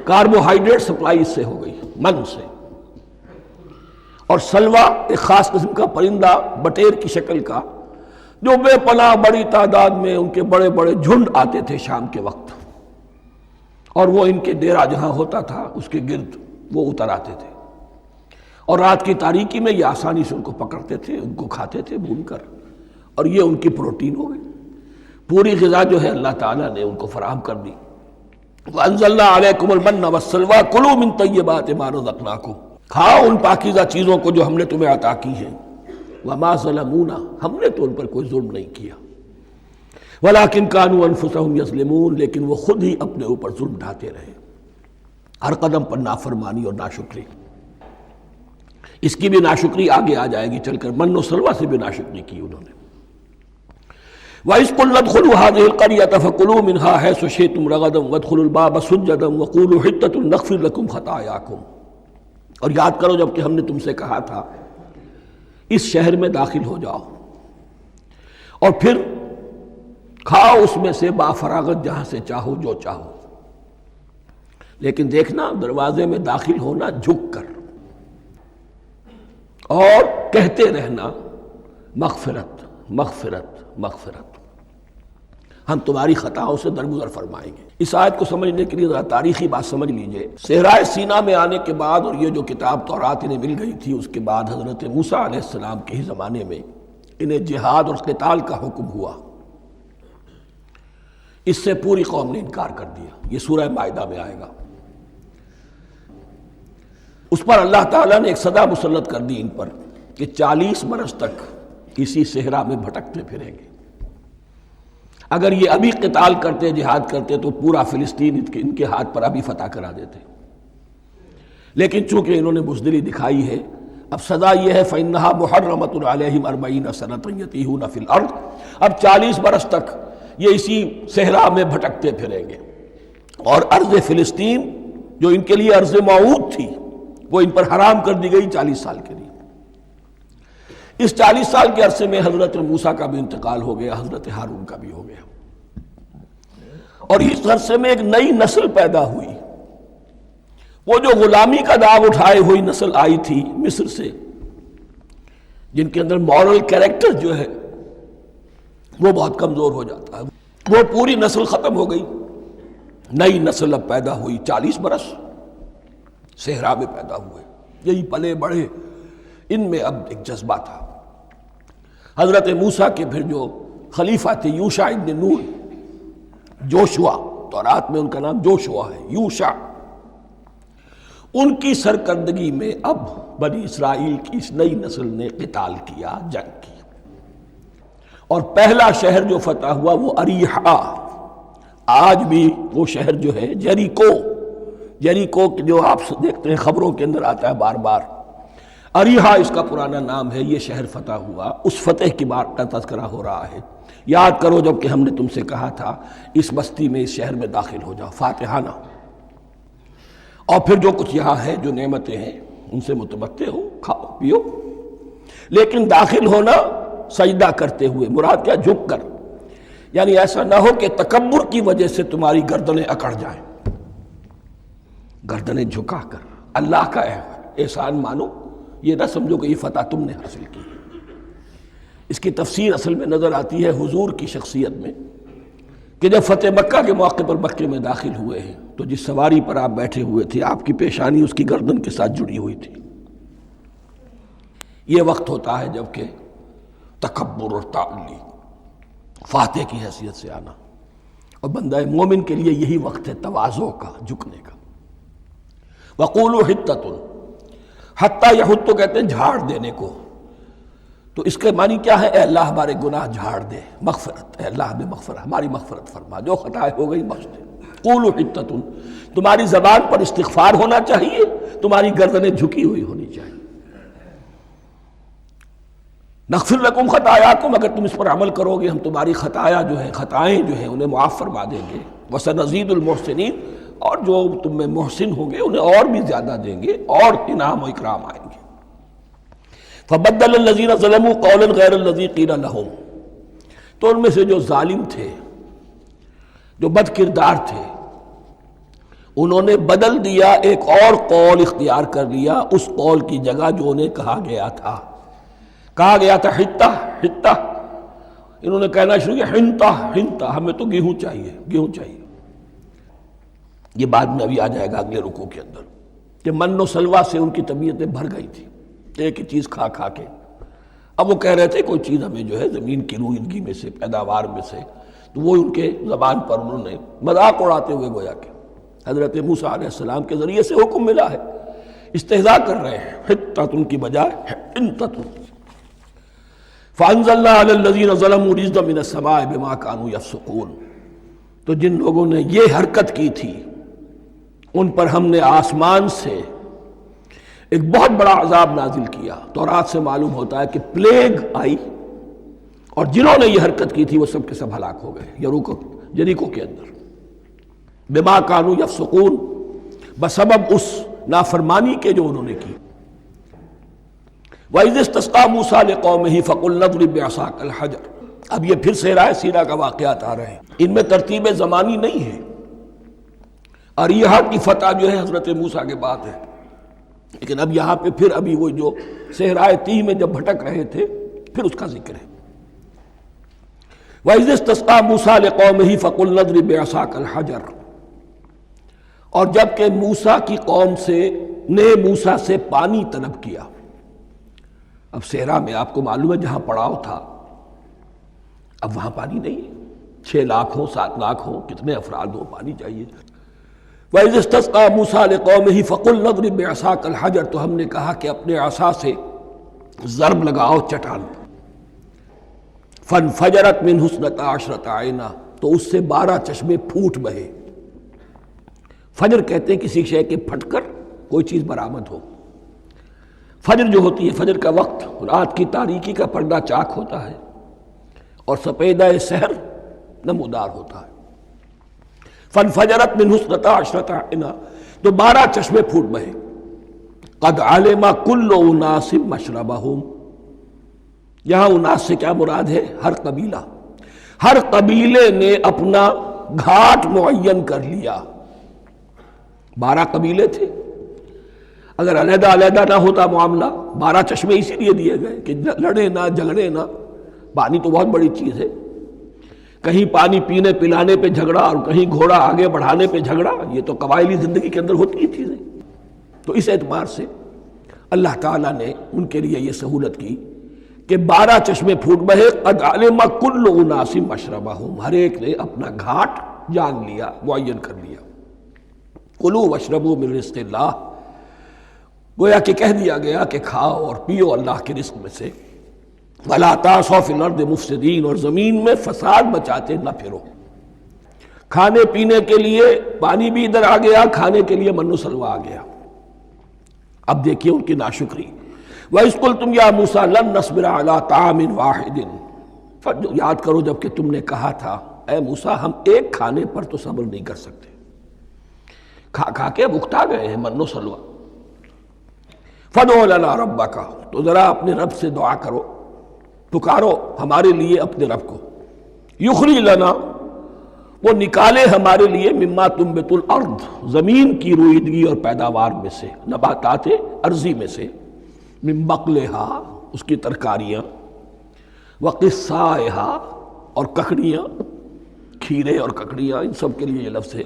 کاربوہائیڈریٹ سپلائی اس سے ہو گئی، من سے. اور سلوہ ایک خاص قسم کا پرندہ بٹیر کی شکل کا جو بے پناہ بڑی تعداد میں ان کے بڑے بڑے جھنڈ آتے تھے شام کے وقت، اور وہ ان کے ڈیرا جہاں ہوتا تھا اس کے گرد وہ اتر آتے تھے، اور رات کی تاریکی میں یہ آسانی سے ان کو پکڑتے تھے، ان کو کھاتے تھے بھون کر، اور یہ ان کی پروٹین ہو گئی. پوری غذا جو ہے اللہ تعالیٰ نے ان کو فراہم کر دی. وَأَنزَلْنَا عَلَيْكُمُ الْمَنَّ وَالسَّلْوَىٰ كُلُوا مِن طَيِّبَاتِ مَا رَزَقْنَاكُمْ، کھاؤ ان پاکیزہ چیزوں کو جو ہم نے تمہیں عطا کی ہیں. وَمَا ظَلَمُونَا، ہم نے تو ان پر کوئی ظلم نہیں کیا. وَلَٰكِن كَانُوا أَنفُسَهُمْ يَظْلِمُونَ، لیکن وہ خود ہی اپنے اوپر ظلم ڈھاتے رہے، ہر قدم پر نافرمانی اور ناشکری. اس کی بھی ناشکری آگے آ جائے گی چل کر. من و سلوہ سے بھی ناشکری کی انہوں نے. وَإِذْ قُلْنَا ادْخُلُوا هَٰذِهِ الْقَرْيَةَ فَكُلُوا مِنْهَا حَيْثُ شِئْتُمْ رَغَدًا وَادْخُلُوا الْبَابَ سُجَّدًا وَقُولُوا حِطَّةٌ نَغْفِرْ لَكُمْ خَطَايَاكُمْ. اور یاد کرو جب کہ ہم نے تم سے کہا تھا اس شہر میں داخل ہو جاؤ اور پھر کھاؤ اس میں سے بافراغت جہاں سے چاہو جو چاہو، لیکن دیکھنا دروازے میں داخل ہونا جھک کر، اور کہتے رہنا مغفرت مغفرت مغفرت، ہم تمہاری خطاؤں سے درگزر فرمائیں گے۔ اس آیت کو سمجھنے کے لیے ذرا تاریخی بات سمجھ لیجئے۔ صحرائے سینا میں آنے کے بعد اور یہ جو کتاب تورات انہیں مل گئی تھی، اس کے بعد حضرت موسیٰ علیہ السلام کے ہی زمانے میں انہیں جہاد اور قتال کا حکم ہوا۔ اس سے پوری قوم نے انکار کر دیا۔ یہ سورہ مائدہ میں آئے گا۔ اس پر اللہ تعالیٰ نے ایک سزا مسلط کر دی ان پر کہ 40 برس تک اسی صحرا میں بھٹکتے پھریں گے۔ اگر یہ ابھی قتال کرتے، جہاد کرتے، تو پورا فلسطین ان کے ہاتھ پر ابھی فتح کرا دیتے، لیکن چونکہ انہوں نے بزدلی دکھائی ہے، اب سزا یہ ہے فَإِنَّهَا مُحَرَّمَةٌ عَلَيْهِمْ 40 سَنَةً يَتِيهُونَ فِي الْأَرْضِ۔ اب 40 برس تک یہ اسی صحرا میں بھٹکتے پھریں گے، اور ارض فلسطین جو ان کے لیے ارض موعود تھی وہ ان پر حرام کر دی گئی 40 سال کے لیے۔ اس 40 سال کے عرصے میں حضرت موسیٰ کا بھی انتقال ہو گیا، حضرت ہارون کا بھی ہو گیا، اور اس عرصے میں ایک نئی نسل پیدا ہوئی۔ وہ جو غلامی کا داغ اٹھائے ہوئی نسل آئی تھی مصر سے، جن کے اندر مورل کیریکٹر جو ہے وہ بہت کمزور ہو جاتا ہے، وہ پوری نسل ختم ہو گئی۔ نئی نسل اب پیدا ہوئی، 40 برس صحرا میں پیدا ہوئے، یہی پلے بڑھے، ان میں اب ایک جذبہ تھا۔ حضرت موسیٰ کے پھر جو خلیفہ تھے یوشع ابن نون، جوشوا، تورات میں ان کا نام جوشوا ہے، یوشع، ان کی سرکردگی میں اب بنی اسرائیل کی اس نئی نسل نے قتال کیا، جنگ کی، اور پہلا شہر جو فتح ہوا وہ اریحا۔ آج بھی وہ شہر جو ہے جیریکو جو آپ دیکھتے ہیں خبروں کے اندر آتا ہے بار بار، اریحا اس کا پرانا نام ہے۔ یہ شہر فتح ہوا، اس فتح کی بات کا تذکرہ ہو رہا ہے۔ یاد کرو جب کہ ہم نے تم سے کہا تھا اس بستی میں، اس شہر میں داخل ہو جاؤ فاتحانہ، اور پھر جو کچھ یہاں ہے، جو نعمتیں ہیں، ان سے متمتع ہو، کھاؤ پیو، لیکن داخل ہونا سجدہ کرتے ہوئے، مراد کیا؟ جھک کر، یعنی ایسا نہ ہو کہ تکبر کی وجہ سے تمہاری گردنیں اکڑ جائیں، گردنیں جھکا کر اللہ کا احسان مانو، یہ نہ سمجھو کہ یہ فتح تم نے حاصل کی۔ اس کی تفسیر اصل میں نظر آتی ہے حضور کی شخصیت میں، کہ جب فتح مکہ کے موقع پر مکے میں داخل ہوئے ہیں تو جس سواری پر آپ بیٹھے ہوئے تھے، آپ کی پیشانی اس کی گردن کے ساتھ جڑی ہوئی تھی۔ یہ وقت ہوتا ہے جب کہ تکبر اور تعالی، فاتح کی حیثیت سے آنا، اور بندہ مومن کے لیے یہی وقت ہے تواضع کا، جھکنے کا۔ وَقُولُوا حِطَّةٌ، حتیٰ یحط تو کہتے ہیں جھاڑ دینے کو، تو اس کے معنی کیا ہے؟ اے اللہ ہمارے گناہ جھاڑ دے، مغفرت، اے اللہ ہمیں مغفرت، ہماری مغفرت فرما، جو خطائیں ہو گئی بخش دے۔ قولوا حطۃ، تمہاری زبان پر استغفار ہونا چاہیے، تمہاری گردنیں جھکی ہوئی ہونی چاہیے۔ نغفر لکم خطایاکم، اگر تم اس پر عمل کرو گے ہم تمہاری خطائیں جو ہیں انہیں معاف فرما دیں گے۔ وسنزید المحسنین، اور جو تم میں محسن ہوں گے انہیں اور بھی زیادہ دیں گے، اور انعام و اکرام آئیں گے۔ فبدل الذین ظلموا قولا غیر الذی قیل لہم، تو ان میں سے جو ظالم تھے، جو بد کردار تھے، انہوں نے بدل دیا، ایک اور قول اختیار کر لیا اس قول کی جگہ جو انہیں کہا گیا تھا حتہ حتہ، انہوں نے کہنا شروع کیا حنطہ حنطہ، ہمیں تو گیہوں چاہیے۔ یہ بعد میں ابھی آ جائے گا اگلے رکوع کے اندر، کہ من و سلوہ سے ان کی طبیعتیں بھر گئی تھی ایک ہی چیز کھا کے۔ اب وہ کہہ رہے تھے کوئی چیز ہمیں جو ہے زمین کی روئندگی میں سے، پیداوار میں سے، تو وہ ان کے زبان پر انہوں نے مذاق اڑاتے ہوئے گویا کہ حضرت موسیٰ علیہ السلام کے ذریعے سے حکم ملا ہے، استہزاء کر رہے ہیں، حطۃ کی بجائے حنطۃ۔ فانزلنا علی الذین ظلموا رجزا من السماء بما كانوا یفسقون، تو جن لوگوں نے یہ حرکت کی تھی ان پر ہم نے آسمان سے ایک بہت بڑا عذاب نازل کیا۔ تورات سے معلوم ہوتا ہے کہ پلیگ آئی، اور جنہوں نے یہ حرکت کی تھی وہ سب کے سب ہلاک ہو گئے جریکو کے اندر، بما كانوا یفسقون، بسبب اس نافرمانی کے جو انہوں نے کی۔ وَإِذِ اسْتَسْقَىٰ مُوسَىٰ لِقَوْمِهِ فَقُلْنَا اضْرِب بِّعَصَاكَ الْحَجَرَ، اب یہ پھر صحرائے سینا کا واقعات آ رہے ہیں، ان میں ترتیب زمانی نہیں ہے۔ اریحا کی فتح جو ہے حضرت موسیٰ کے بعد ہے، لیکن اب یہاں پہ پھر ابھی وہ جو صحرائے تیہ میں جب بھٹک رہے تھے پھر اس کا ذکر ہے۔ وَإِذِ اسْتَسْقَىٰ مُوسَىٰ لِقَوْمِهِ فَقُلْنَا اضْرِب بِّعَصَاكَ الْحَجَرَ، اور جب کہ موسیٰ کی قوم نے موسیٰ سے پانی طلب کیا۔ اب صحرا میں آپ کو معلوم ہے جہاں پڑاؤ تھا اب وہاں پانی نہیں ہے، 6 لاکھ ہو 7 لاکھ ہو کتنے افراد ہو پانی چاہیے۔ وَإِذِ اسْتَسْقَىٰ مُوسَىٰ لِقَوْمِهِ فَقُلْنَا اضْرِب بِّعَصَاكَ الْحَجَرَ، تو ہم نے کہا کہ اپنے عصا سے ضرب لگاؤ چٹان پر۔ فَانْفَجَرَتْ مِنْهُ اثْنَتَا عَشْرَةَ عَيْنًا، تو اس سے 12 چشمے پھوٹ بہے۔ فجر کہتے ہیں کسی شے کے پھٹ کر کوئی چیز برآمد ہو۔ فجر جو ہوتی ہے، فجر کا وقت رات کی تاریکی کا پردہ چاک ہوتا ہے اور سپیدہ سحر نمودار ہوتا ہے۔ فَانْفَجَرَتْ مِنْهُ اثْنَتَا عَشْرَةَ عَيْنًا، تو 12 چشمے پھوٹ بہے۔ قَدْ عَلِمَ كُلُّ أُنَاسٍ مَشْرَبَهُمْ، یہاں اناس سے کیا مراد ہے؟ ہر قبیلہ، ہر قبیلے نے اپنا گھاٹ معین کر لیا۔ 12 قبیلے تھے، اگر علیحدہ علیحدہ نہ ہوتا معاملہ، 12 چشمے اسی لیے دیے گئے کہ لڑے نہ جھگڑے نہ۔ پانی تو بہت بڑی چیز ہے، کہیں پانی پینے پلانے پہ جھگڑا اور کہیں گھوڑا آگے بڑھانے پہ جھگڑا، یہ تو قبائلی زندگی کے اندر ہوتی ہی چیزیں۔ تو اس اعتبار سے اللہ تعالیٰ نے ان کے لیے یہ سہولت کی کہ 12 چشمے پھوٹ بہے۔ قد علم کل اناس مشربہم، ہر ایک نے اپنا گھاٹ جان لیا، معین کر لیا۔ کلوا واشربوا من رزق اللہ، گویا کہ کہہ دیا گیا کہ کھاؤ اور پیو اللہ کے رزق میں سے۔ ولا تعثوا فی الارض مفسدین، اور زمین میں فساد مچاتے نہ پھرو۔ کھانے پینے کے لیے پانی بھی ادھر آ گیا، کھانے کے لیے من و سلوہ آ گیا۔ اب دیکھیے ان کی ناشکری۔ وَإِذْ قُلْتُمْ يَا مُوسَىٰ لَن نَّصْبِرَ عَلَىٰ طَعَامٍ وَاحِدٍ، یاد کرو جب کہ تم نے کہا تھا اے موسیٰ ہم ایک کھانے پر تو صبر نہیں کر سکتے، کھا کھا کے بکتا گئے ہیں من و سلوہ۔ فَادْعُ لَنَا رَبَّكَ، تو ذرا اپنے رب سے دعا کرو، پکارو ہمارے لیے اپنے رب کو۔ یخرج لنا، وہ نکالے ہمارے لیے مما تنبت الارض، زمین کی روئیدگی اور پیداوار میں سے، نباتات ارضی میں سے، من بقلہا اس کی ترکاریاں، وقصائہا اور ککڑیاں، کھیرے اور ککڑیاں، ان سب کے لیے یہ لفظ ہے۔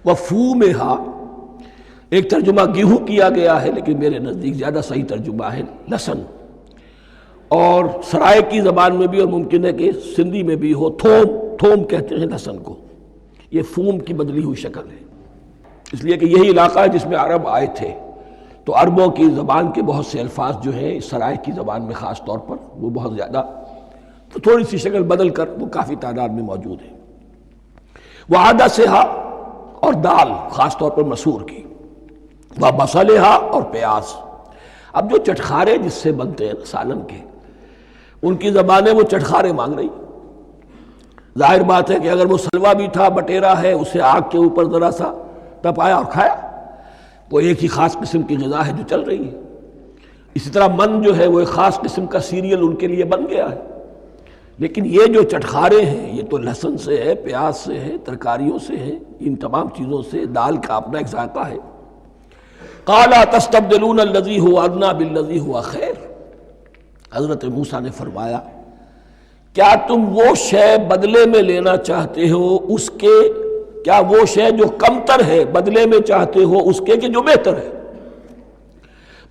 وفومہا، ایک ترجمہ گیہوں کیا گیا ہے لیکن میرے نزدیک زیادہ صحیح ترجمہ ہے لہسن، اور سرائے کی زبان میں بھی اور ممکن ہے کہ سندھی میں بھی ہو تھوم، تھوم کہتے ہیں لہسن کو، یہ فوم کی بدلی ہوئی شکل ہے، اس لیے کہ یہی علاقہ ہے جس میں عرب آئے تھے، تو عربوں کی زبان کے بہت سے الفاظ جو ہیں اس سرائے کی زبان میں خاص طور پر وہ بہت زیادہ، تو تھوڑی سی شکل بدل کر وہ کافی تعداد میں موجود ہے۔ وعدسہا، اور دال خاص طور پر مسور کی، وبصلہا، اور پیاز۔ اب جو چٹخارے جس سے بنتے ہیں سالن کے، ان کی زبانیں وہ چٹخارے مانگ رہی۔ ظاہر بات ہے کہ اگر وہ سلوا بھی تھا، بٹیرا ہے، اسے آگ کے اوپر ذرا سا تپایا اور کھایا، وہ ایک ہی خاص قسم کی غذا ہے جو چل رہی ہے۔ اسی طرح من جو ہے وہ ایک خاص قسم کا سیریل ان کے لیے بن گیا ہے، لیکن یہ جو چٹخارے ہیں یہ تو لہسن سے ہے، پیاز سے ہے، ترکاریوں سے ہے، ان تمام چیزوں سے، دال کا اپنا ایک ذائقہ ہے۔ قَالَ تَسْتَبْدِلُونَ الَّذِي هُوَ أَدْنَىٰ بِالَّذِي هُوَ خَيْرٌ، حضرت موسیٰ نے فرمایا کیا تم وہ شے بدلے میں لینا چاہتے ہو اس کے، کیا وہ شے جو کمتر ہے بدلے میں چاہتے ہو اس کے کہ جو بہتر ہے؟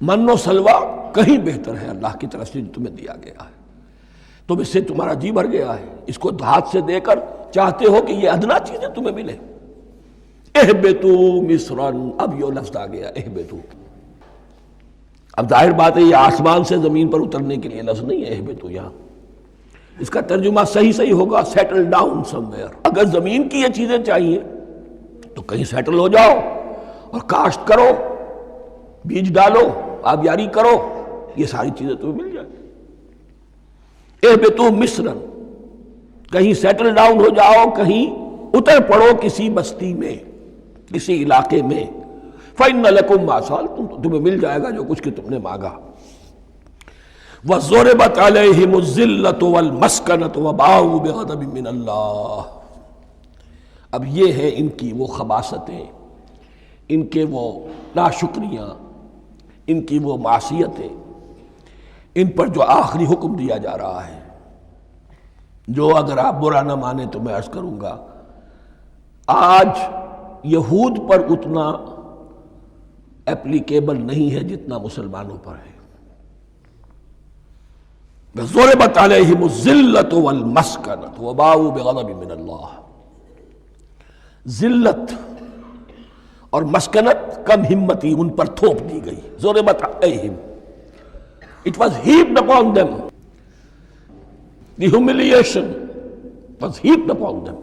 من و سلوہ کہیں بہتر ہے اللہ کی طرف سے جو تمہیں دیا گیا ہے، تم اس سے تمہارا جی بھر گیا ہے، اس کو ہاتھ سے دے کر چاہتے ہو کہ یہ ادنا چیزیں تمہیں ملے۔ اہبطوا مصرا، اب یہ لفظ آ گیا اہبطوا، اب ظاہر بات ہے یہ آسمان سے زمین پر اترنے کے لیے لفظ نہیں ہے اہبطوا، یہاں اس کا ترجمہ صحیح ہوگا سیٹل ڈاؤن سم ویئر۔ اگر زمین کی یہ چیزیں چاہیے تو کہیں سیٹل ہو جاؤ اور کاشت کرو، بیج ڈالو، آبیاری کرو، یہ ساری چیزیں تمہیں مل جائیں۔ اہبطوا مصرا، کہیں سیٹل ڈاؤن ہو جاؤ، کہیں اتر پڑو کسی بستی میں، کسی علاقے میں۔ فَإِنَّ لَكُمْ مَا سَأَلْتُمْ، تمہیں مل جائے گا جو کچھ کہ تم نے مانگا۔ وَضُرِبَتْ عَلَيْهِمُ الذِّلَّةُ وَالْمَسْكَنَةُ وَبَاءُوا بِغَضَبٍ مِّنَ اللَّهِ، اب یہ ہے ان کی وہ خباثتیں، ان کے وہ ناشکریاں، ان کی وہ معصیتیں ان پر جو آخری حکم دیا جا رہا ہے، جو اگر آپ برا نہ مانیں تو میں عرض کروں گا، آج یہود پر اتنا اپلیکیبل نہیں ہے جتنا مسلمانوں پر ہے۔ ضربت علیہم الذلۃ والمسکنۃ وباؤوا بغضب من اللہ۔ ذلت اور مسکنت، کم ہمتی ان پر تھوپ دی گئی۔ ضربت علیہم، it was heaped upon them. The humiliation was heaped upon them.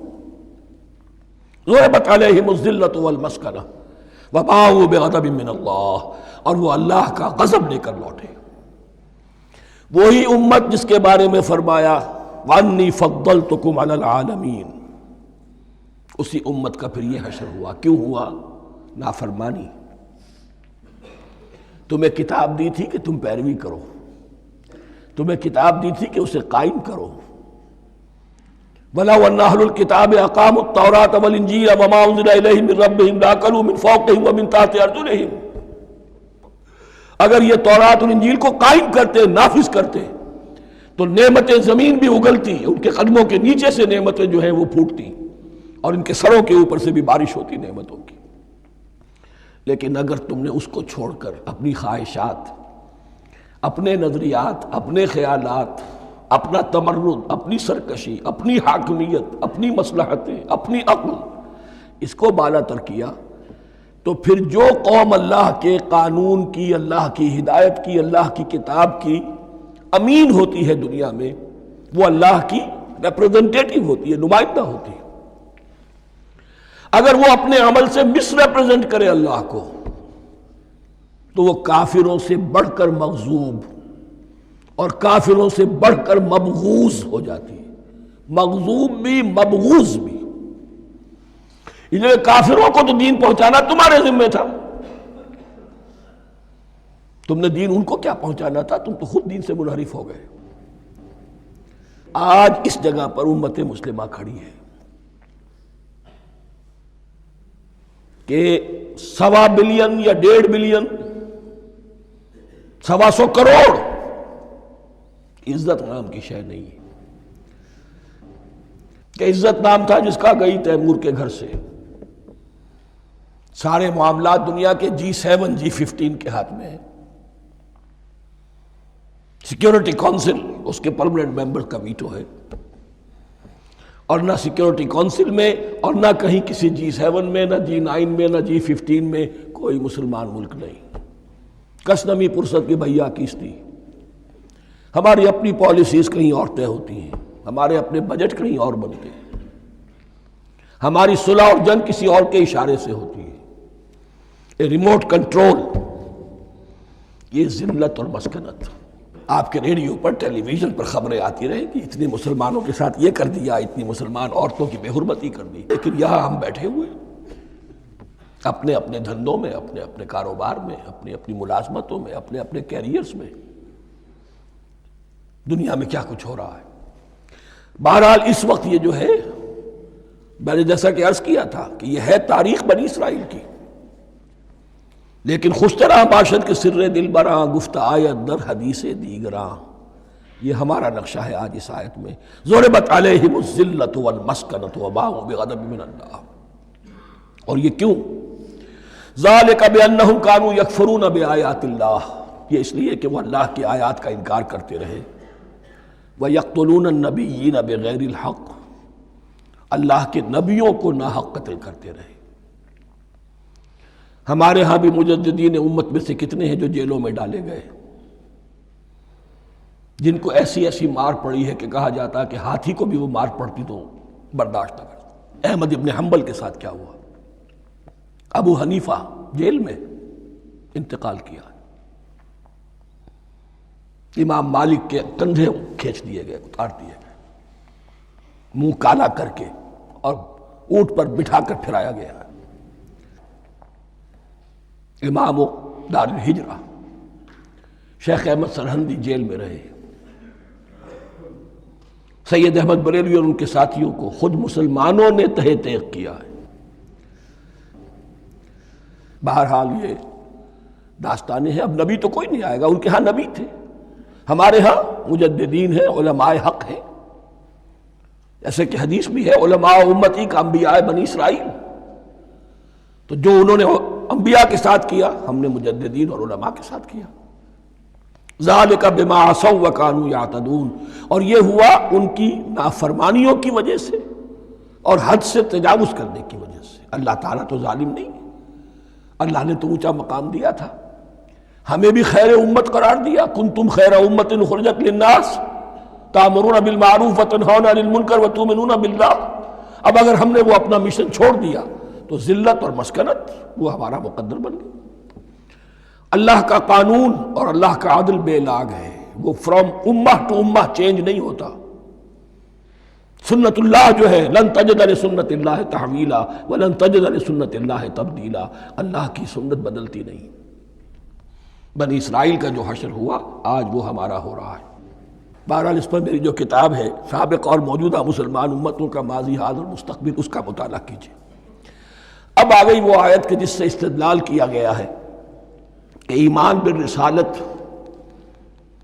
ضربت علیہم الذلۃ والمسکنۃ وباؤوا بغضب من اللہ، اور وہ اللہ کا غضب لے کر لوٹے۔ وہی امت جس کے بارے میں فرمایا وَأَنِّي فَضَّلْتُكُمْ عَلَى الْعَالَمِينَ، اسی امت کا پھر یہ حشر ہوا۔ کیوں ہوا؟ نافرمانی۔ تمہیں کتاب دی تھی کہ تم پیروی کرو، تمہیں کتاب دی تھی کہ اسے قائم کرو۔ وَلَوْ أَنَّ أَهْلَ الْكِتَابِ أَقَامُوا التَّوْرَاةَ وَالْإِنْجِيلَ وَمَا أُنزِلَ إِلَيْهِمْ مِنْ رَبِّهِمْ لَأَكَلُوا مِنْ فَوْقِهِمْ وَمِنْ تَحْتِ أَرْجُلِهِمْ۔ اگر یہ تورات اور انجیل کو قائم کرتے، نافذ کرتے، تو نعمتیں زمین بھی اگلتی، ان کے قدموں کے نیچے سے نعمتیں جو ہیں وہ پھوٹتی، اور ان کے سروں کے اوپر سے بھی بارش ہوتی نعمتوں کی۔ لیکن اگر تم نے اس کو چھوڑ کر اپنی خواہشات، اپنے نظریات، اپنے خیالات، اپنا تمرد، اپنی سرکشی، اپنی حاکمیت، اپنی مصلحتیں، اپنی عقل، اس کو بالا تر کیا، تو پھر جو قوم اللہ کے قانون کی، اللہ کی ہدایت کی، اللہ کی کتاب کی امین ہوتی ہے دنیا میں، وہ اللہ کی ریپرزنٹیٹیو ہوتی ہے، نمائندہ ہوتی ہے۔ اگر وہ اپنے عمل سے مس ریپرزنٹ کرے اللہ کو، تو وہ کافروں سے بڑھ کر مغضوب اور کافروں سے بڑھ کر مبغوض ہو جاتی ہے۔ مغضوب بھی، مبغوض بھی۔ اس لیے کافروں کو تو دین پہنچانا تمہارے ذمہ تھا، تم نے دین ان کو کیا پہنچانا تھا، تم تو خود دین سے منحرف ہو گئے۔ آج اس جگہ پر امت مسلمہ کھڑی ہے کہ 1.25 بلین یا 1.5 بلین، 125 کروڑ عزت نام کی شے نہیں ہے، کہ عزت نام تھا جس کا گئی تیمور کے گھر سے، سارے معاملات دنیا کے G7 G15 کے ہاتھ میں ہیں، سیکیورٹی کونسل اس کے پرماننٹ ممبر کا ویٹو ہے، اور نہ سیکیورٹی کونسل میں اور نہ کہیں کسی G7 میں، نہ G9 میں، نہ G15 میں کوئی مسلمان ملک نہیں۔ کس نمی پرست کی بھیا کیستی، ہماری اپنی پالیسیز کہیں اور طے ہوتی ہیں، ہمارے اپنے بجٹ کہیں اور بنتے ہیں، ہماری صلح اور جنگ کسی اور کے اشارے سے ہوتی ہے۔ ریموٹ کنٹرول، یہ ذلت اور مسکنت۔ آپ کے ریڈیو پر، ٹیلی ویژن پر خبریں آتی رہیں کہ اتنی مسلمانوں کے ساتھ یہ کر دیا، اتنی مسلمان عورتوں کی بے حرمتی کر دی، لیکن یہاں ہم بیٹھے ہوئے اپنے اپنے دھندوں میں، اپنے اپنے کاروبار میں، اپنی اپنی ملازمتوں میں، اپنے اپنے کیریئرز میں، دنیا میں کیا کچھ ہو رہا ہے۔ بہرحال اس وقت یہ جو ہے، میں نے جیسا کہ عرض کیا تھا کہ یہ ہے تاریخ بنی اسرائیل کی، لیکن خوش طرح باشد کے سر دل براں، گفت آیت در حدیث دیگراں، یہ ہمارا نقشہ ہے آج اس آیت میں۔ ضربت علیہم الذلۃ والمسکنۃ وباؤوا بغضب من اللہ۔ اور یہ کیوں؟ ذالک بانہم کانوا یکفرون بآیات اللہ، یہ اس لیے کہ وہ اللہ کی آیات کا انکار کرتے رہے۔ وَيَقْتُلُونَ النَّبِيِّينَ بِغَيْرِ الْحَقِّ، اللہ کے نبیوں کو ناحق قتل کرتے رہے۔ ہمارے ہاں بھی مجددین امت میں سے کتنے ہیں جو جیلوں میں ڈالے گئے، جن کو ایسی ایسی مار پڑی ہے کہ کہا جاتا ہے کہ ہاتھی کو بھی وہ مار پڑتی تو برداشت نہ کرتا۔ احمد ابن حنبل کے ساتھ کیا ہوا؟ ابو حنیفہ جیل میں انتقال کیا، امام مالک کے کندھے کھینچ دیے گئے، اتار دیے گئے، منہ کالا کر کے اور اونٹ پر بٹھا کر پھرایا گیا۔ امام دار الہجرہ شیخ احمد سرہندی جیل میں رہے، سید احمد بریلوی اور ان کے ساتھیوں کو خود مسلمانوں نے تہہ تیغ کیا ہے۔ بہرحال یہ داستانیں ہیں، اب نبی تو کوئی نہیں آئے گا، ان کے ہاں نبی تھے، ہمارے ہاں مجددین ہیں، علماء حق ہیں، جیسے کہ حدیث بھی ہے علماء امتی کا انبیاء بنی اسرائیل، تو جو انہوں نے انبیاء کے ساتھ کیا ہم نے مجددین اور علماء کے ساتھ کیا۔ ذالک بما عصوا وکانوا یعتدون، اور یہ ہوا ان کی نافرمانیوں کی وجہ سے اور حد سے تجاوز کرنے کی وجہ سے۔ اللہ تعالیٰ تو ظالم نہیں ہے، اللہ نے تو اونچا مقام دیا تھا، ہمیں بھی خیر امت قرار دیا، کنتم خیر امت اخرجت للناس تأمرون بالمعروف وتنہون عن المنکر وتؤمنون باللہ۔ اب اگر ہم نے وہ اپنا مشن چھوڑ دیا تو ذلت اور مسکنت وہ ہمارا مقدر بن گئی۔ اللہ کا قانون اور اللہ کا عدل بے لاگ ہے، وہ فرام امہ ٹو امہ چینج نہیں ہوتا۔ سنت اللہ جو ہے لن تجد لسنت اللہ تحویلا ولن تجد لسنت اللہ تبدیلا، اللہ کی سنت بدلتی نہیں۔ بنی اسرائیل کا جو حشر ہوا آج وہ ہمارا ہو رہا ہے۔ بہرحال اس پر میری جو کتاب ہے سابق اور موجودہ مسلمان امتوں کا ماضی حال اور مستقبل، اس کا مطالعہ کیجیے۔ اب آ گئی وہ آیت کہ جس سے استدلال کیا گیا ہے کہ ایمان بالرسالت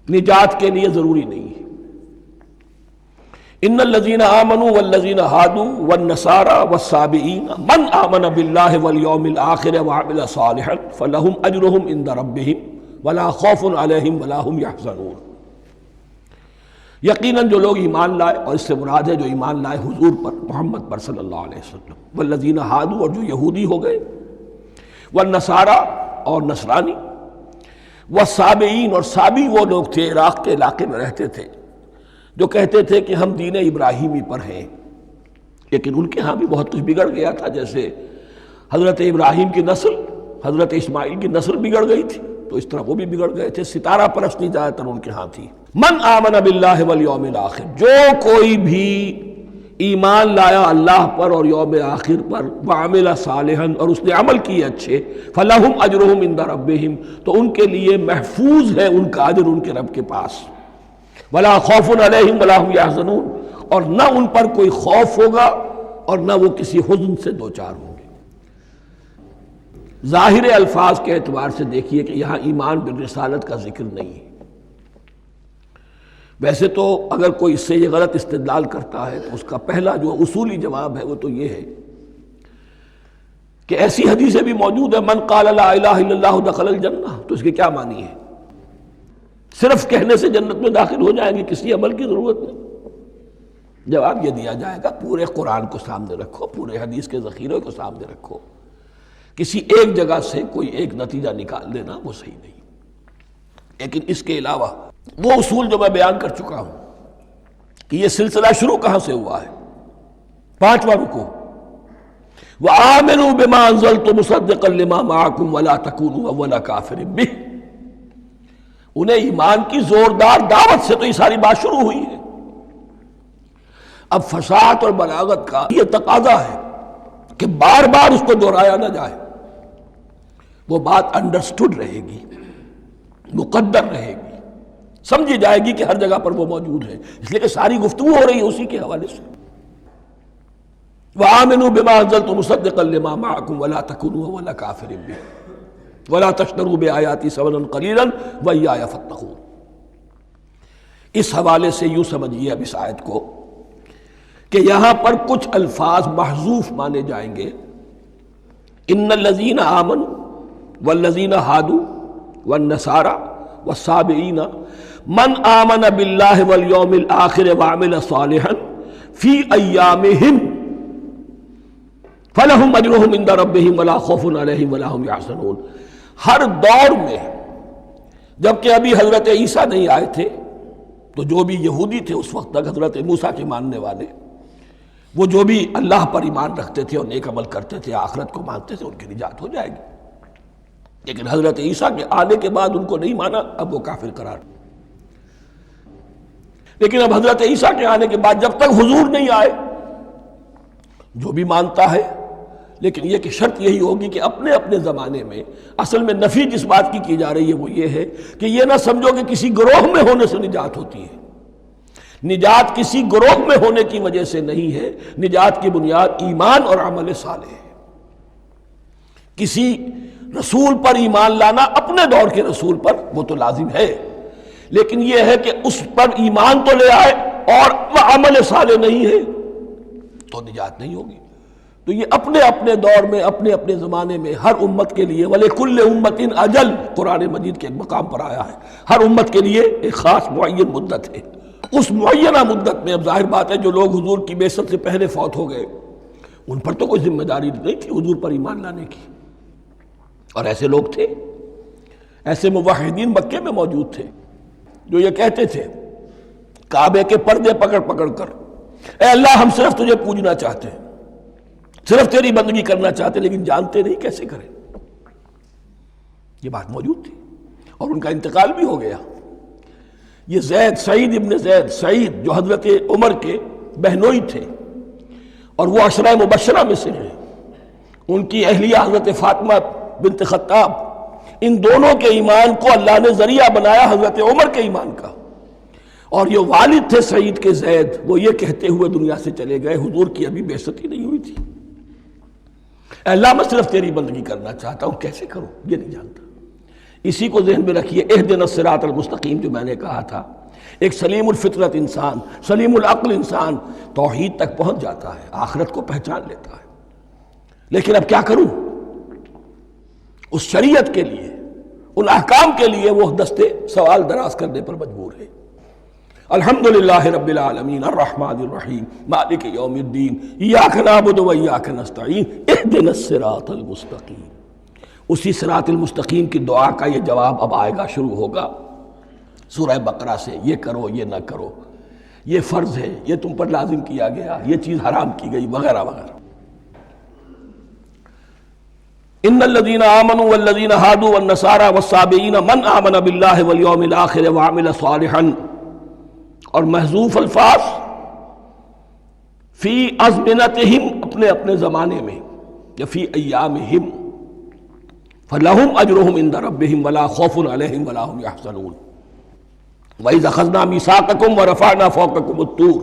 نجات کے لیے ضروری نہیں ہے۔ ان الذین آمنوا والذین ہادوا والنصارى والصابئین من آمن باللہ والیوم الآخر وعمل صالحا فلہم اجرہم عند ربہم ولا خوف علیہم ولا ہم یحزنون۔ یقیناً جو لوگ ایمان لائے، اور اس سے مراد ہے جو ایمان لائے حضور پر، محمد پر صلی اللہ علیہ وسلم، والذین ہادوا، اور جو یہودی ہو گئے، والنصارى، اور نصرانی، والصابئین، اور صابی وہ لوگ تھے عراق کے علاقے میں رہتے تھے جو کہتے تھے کہ ہم دین ابراہیمی پر ہیں، لیکن ان کے ہاں بھی بہت کچھ بگڑ گیا تھا، جیسے حضرت ابراہیم کی نسل، حضرت اسماعیل کی نسل بگڑ گئی تھی، تو اس طرح وہ بھی بگڑ گئے تھے۔ ستارہ پرستی زیادہ تر ان کے ہاں تھی۔ من آمن باللہ والیوم الآخر، جو کوئی بھی ایمان لایا اللہ پر اور یوم آخر پر، وعمل صالحا، اور اس نے عمل کیے اچھے، فلہم اجرہم عند ربہم، تو ان کے لیے محفوظ ہے ان کا اجر ان کے رب کے پاس، ولا خوف علیہم ولا ہم یحزنون، اور نہ ان پر کوئی خوف ہوگا اور نہ وہ کسی حزن سے دوچار ہوں گے۔ ظاہر الفاظ کے اعتبار سے دیکھیے کہ یہاں ایمان بالرسالت کا ذکر نہیں ہے۔ ویسے تو اگر کوئی اس سے یہ غلط استدلال کرتا ہے تو اس کا پہلا جو اصولی جواب ہے وہ تو یہ ہے کہ ایسی حدیثیں بھی موجود ہیں، من قال لا الہ الا اللہ دخل الجنہ، تو اس کے کیا معنی ہے؟ صرف کہنے سے جنت میں داخل ہو جائیں گے، کسی عمل کی ضرورت نہیں؟ جواب یہ دیا جائے گا پورے قرآن کو سامنے رکھو، پورے حدیث کے ذخیرے کو سامنے رکھو، کسی ایک جگہ سے کوئی ایک نتیجہ نکال لینا وہ صحیح نہیں۔ لیکن اس کے علاوہ وہ اصول جو میں بیان کر چکا ہوں کہ یہ سلسلہ شروع کہاں سے ہوا ہے، 5واں رکوع، وَآمِنُوا بِمَا أَنزَلْتُ مُصَدِّقًا لِمَا مَعَكُمْ وَلَا تَكُونُوا أَوَّلَ كَافِرٍ بِهِ۔ انہیں ایمان کی زوردار دعوت سے تو یہ ساری بات شروع ہوئی ہے۔ اب فصاحت اور بلاغت کا یہ تقاضا ہے کہ بار بار اس کو دہرایا نہ جائے، وہ بات انڈرسٹوڈ رہے گی، مقدر رہے گی، سمجھی جائے گی کہ ہر جگہ پر وہ موجود ہے، اس لیے کہ ساری گفتگو ہو رہی ہے اسی کے حوالے سے۔ وَآمِنُوا بِمَا أَنزَلْتُ مُصَدِّقًا لِمَا مَعَكُمْ وَلَا تَكُونُوا أَوَّلَ كَافِرٍ بِهِ وَلَا تَشْتَرُوا بِآيَاتِي ثَمَنًا قَلِيلًا وَإِيَّايَ فَاتَّقُونِ۔ اس حوالے سے یوں سمجھیے اب اس آیت کو کہ یہاں پر کچھ الفاظ محذوف مانے جائیں گے۔ ان الذین آمنوا والذین ہادوا والنصارى والصابئین من آمن باللہ والیوم الآخر وعمل صالحا فی ایامہم فلہم اجرہم عند ربہم ولا خوف علیہم ولا ہم یحزنون۔ ہر دور میں جبکہ ابھی حضرت عیسیٰ نہیں آئے تھے تو جو بھی یہودی تھے اس وقت تک، حضرت موسیٰ کے ماننے والے، وہ جو بھی اللہ پر ایمان رکھتے تھے اور نیک عمل کرتے تھے، آخرت کو مانتے تھے، ان کی نجات ہو جائے گی۔ لیکن حضرت عیسیٰ کے آنے کے بعد ان کو نہیں مانا، اب وہ کافر قرار۔ لیکن اب حضرت عیسیٰ کے آنے کے بعد جب تک حضور نہیں آئے جو بھی مانتا ہے، لیکن یہ کہ شرط یہی ہوگی کہ اپنے اپنے زمانے میں، اصل میں نفی جس بات کی جا رہی ہے وہ یہ ہے کہ یہ نہ سمجھو کہ کسی گروہ میں ہونے سے نجات ہوتی ہے۔ نجات کسی گروہ میں ہونے کی وجہ سے نہیں ہے، نجات کی بنیاد ایمان اور عمل صالح ہے۔ کسی رسول پر ایمان لانا، اپنے دور کے رسول پر، وہ تو لازم ہے، لیکن یہ ہے کہ اس پر ایمان تو لے آئے اور وہ عمل صالح نہیں ہے تو نجات نہیں ہوگی۔ تو یہ اپنے اپنے دور میں اپنے اپنے زمانے میں ہر امت کے لیے وَلِكُلِّ أُمَّةٍ أَجَلٌ قرآن مجید کے ایک مقام پر آیا ہے، ہر امت کے لیے ایک خاص معین مدت ہے۔ اس معینہ مدت میں اب ظاہر بات ہے جو لوگ حضور کی بعثت سے پہلے فوت ہو گئے ان پر تو کوئی ذمہ داری نہیں تھی حضور پر ایمان لانے کی، اور ایسے لوگ تھے، ایسے موحدین مکے میں موجود تھے جو یہ کہتے تھے کعبے کے پردے پکڑ پکڑ کر، اے اللہ ہم صرف تجھے پوجنا چاہتے ہیں، صرف تیری بندگی کرنا چاہتے، لیکن جانتے نہیں کیسے کریں۔ یہ بات موجود تھی اور ان کا انتقال بھی ہو گیا۔ یہ زید، سعید ابن زید، سعید جو حضرت عمر کے بہنوئی تھے اور وہ عشرہ مبشرہ میں سے ہیں، ان کی اہلیہ حضرت فاطمہ بنت خطاب، ان دونوں کے ایمان کو اللہ نے ذریعہ بنایا حضرت عمر کے ایمان کا، اور یہ والد تھے سعید کے زید، وہ یہ کہتے ہوئے دنیا سے چلے گئے حضور کی ابھی بعثت ہی نہیں ہوئی تھی، اے اللہ میں صرف تیری بندگی کرنا چاہتا ہوں، کیسے کروں یہ نہیں جانتا۔ اسی کو ذہن میں رکھیے، اہدنا الصراط المستقیم جو میں نے کہا تھا، ایک سلیم الفطرت انسان، سلیم العقل انسان توحید تک پہنچ جاتا ہے، آخرت کو پہچان لیتا ہے، لیکن اب کیا کروں؟ اس شریعت کے لیے، ان احکام کے لیے وہ دستے سوال دراز کرنے پر مجبور ہے۔ الحمدللہ رب العالمین الرحمن الرحیم مالک یوم الدین ایاک نعبد و ایاک نستعین اہدنا الصراط المستقیم۔ اسی صراط المستقیم کی دعا کا یہ جواب اب آئے گا، شروع ہوگا سورہ بقرہ سے، یہ کرو یہ نہ کرو، یہ فرض ہے، یہ تم پر لازم کیا گیا، یہ چیز حرام کی گئی، وغیرہ وغیرہ۔ ان الذين آمنوا والذين هادوا والنصارى والصابئين من آمن بالله واليوم الآخر وعمل صالحا، اور محذوف الفاظ فی ازمنتہم، اپنے اپنے زمانے میں، یا فی ایامہم، فلہم اجرہم عند ربہم ولا خوف علیہم ولا هم یحزنون۔ وَإِذْ أَخَذْنَا مِیثَاقَکُمْ وَرَفَعْنَا فَوْقَکُمُ الطُّورَ،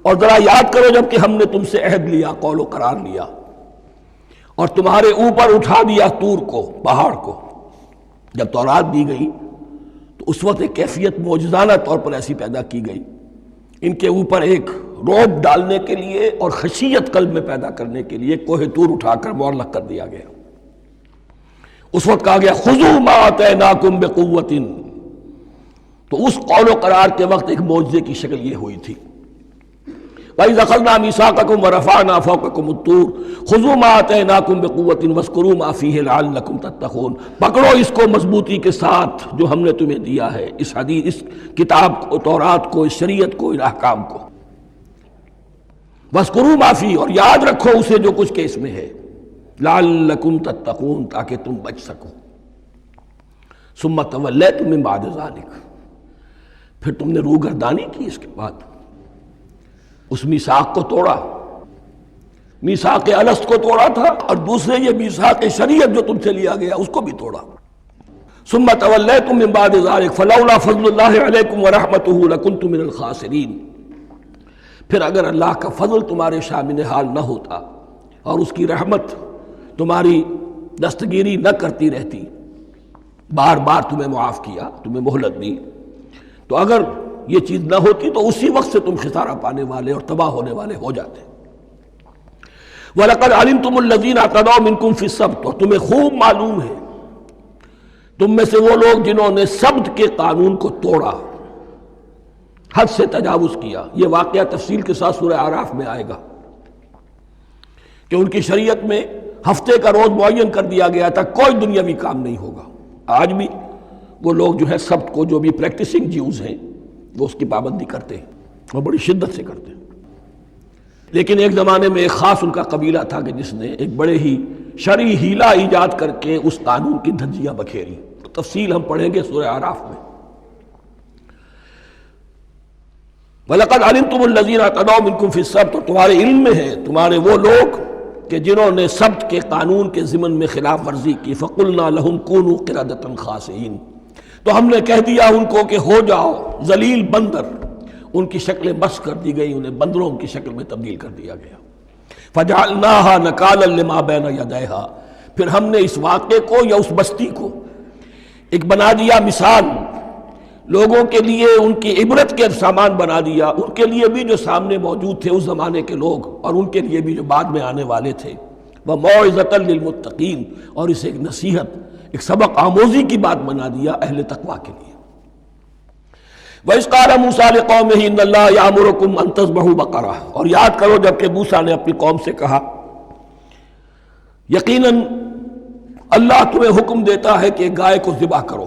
اور ذرا یاد کرو جب کہ ہم نے تم سے عہد لیا، قول و قرار لیا، اور تمہارے اوپر اٹھا دیا طور کو، پہاڑ کو۔ جب تورات دی گئی تو اس وقت ایک کیفیت معجزانہ طور پر ایسی پیدا کی گئی، ان کے اوپر ایک رعب ڈالنے کے لیے اور خشیت قلب میں پیدا کرنے کے لیے کوہ طور اٹھا کر معلق کر دیا گیا۔ اس وقت کہا گیا خذوا ما آتیناکم بقوۃ، تو اس قول و قرار کے وقت ایک معجزے کی شکل یہ ہوئی تھی۔ وَإِذْ أَخَذْنَا مِیثَاقَکُمْ وَرَفَعْنَا فَوْقَکُمُ الطُّورَ خُذُوا مَا آتَیْنَاکُمْ بِقُوَّةٍ وَاذْکُرُوا مَا فِیہِ لَعَلَّکُمْ تَتَّقُونَ، پکڑو اس کو مضبوطی کے ساتھ جو ہم نے تمہیں دیا ہے، اس حدیث، اس کتاب کو، تورات کو، اس شریعت کو، ان احکام کو۔ وَاذْکُرُوا مَا فِیہِ، اور یاد رکھو اسے جو کچھ کہ اس میں ہے، لَعَلَّکُمْ تَتَّقُونَ، تاکہ تم بچ سکو۔ ثُمَّ تَوَلَّیْتُم مِّن بَعْدِ ذَلِکَ، پھر تم نے روگردانی کی اس کے بعد، اس میثاق کو توڑا، میثاق الست کو توڑا تھا، اور دوسرے یہ میثاق شریعت جو تم سے لیا گیا اس کو بھی توڑا۔ ثم تولیتم من بعد ذلک فلولا فضل اللہ علیکم ورحمتہ لکنتم من الخاسرین، پھر اگر اللہ کا فضل تمہارے شامل حال نہ ہوتا اور اس کی رحمت تمہاری دستگیری نہ کرتی رہتی، بار بار تمہیں معاف کیا، تمہیں مہلت دی، تو اگر یہ چیز نہ ہوتی تو اسی وقت سے تم خسارہ پانے والے اور تباہ ہونے والے ہو جاتے۔ وَلَقَدْ عَلِمْتُمُ الَّذِينَ اعْتَدَوْا مِنْكُمْ فِي السَّبْتِ، اور تمہیں خوب معلوم ہے تم میں سے وہ لوگ جنہوں نے سبت کے قانون کو توڑا، حد سے تجاوز کیا۔ یہ واقعہ تفصیل کے ساتھ سورہ اعراف میں آئے گا کہ ان کی شریعت میں ہفتے کا روز معین کر دیا گیا تھا، کوئی دنیاوی کام نہیں ہوگا۔ آج بھی وہ لوگ جو ہے سبت کو، جو بھی پریکٹسنگ جیوز ہیں، وہ اس کی پابندی کرتے ہیں اور بڑی شدت سے کرتے ہیں۔ لیکن ایک زمانے میں ایک خاص ان کا قبیلہ تھا کہ جس نے ایک بڑے ہی شرعی ہیلہ ایجاد کر کے اس قانون کی دھجیاں بکھیری، تفصیل ہم پڑھیں گے سورہ اعراف میں۔ وَلَقَدْ عَلِمْتُمُ الَّذِينَ اعْتَدَوْا مِنْكُمْ فِي السَّبْتِ، اور تمہارے علم میں ہے تمہارے وہ لوگ کہ جنہوں نے سبت کے قانون کے ضمن میں خلاف ورزی کی، فَقُلْنَا لَهُمْ كُونُوا قِرَدَةً خَاسِئِينَ، تو ہم نے کہہ دیا ان کو کہ ہو جاؤ ذلیل بندر، ان کی شکلیں بس کر دی گئی، انہیں بندروں کی شکل میں تبدیل کر دیا گیا۔ فَجَعَلْنَاهَا نَكَالًا لِمَا بَيْنَ يَدَيْهَا، پھر ہم نے اس واقعے کو یا اس بستی کو ایک بنا دیا مثال لوگوں کے لیے ان کی عبرت کے سامان بنا دیا، ان کے لیے بھی جو سامنے موجود تھے اس زمانے کے لوگ، اور ان کے لیے بھی جو بعد میں آنے والے تھے، وَمَوْعِظَةً لِّلْمُتَّقِينَ، اور اسے ایک نصیحت، ایک سبق آموزی کی بات بنا دیا اہل تقویٰ کے لیے۔ وَإِذْ قَالَ مُوسَىٰ لِقَوْمِهِ إِنَّ اللَّهَ يَأْمُرُكُمْ أَن تَذْبَحُوا بَقَرَةً، اور یاد کرو جب کہ موسیٰ نے اپنی قوم سے کہا یقیناً اللہ تمہیں حکم دیتا ہے کہ گائے کو ذبح کرو۔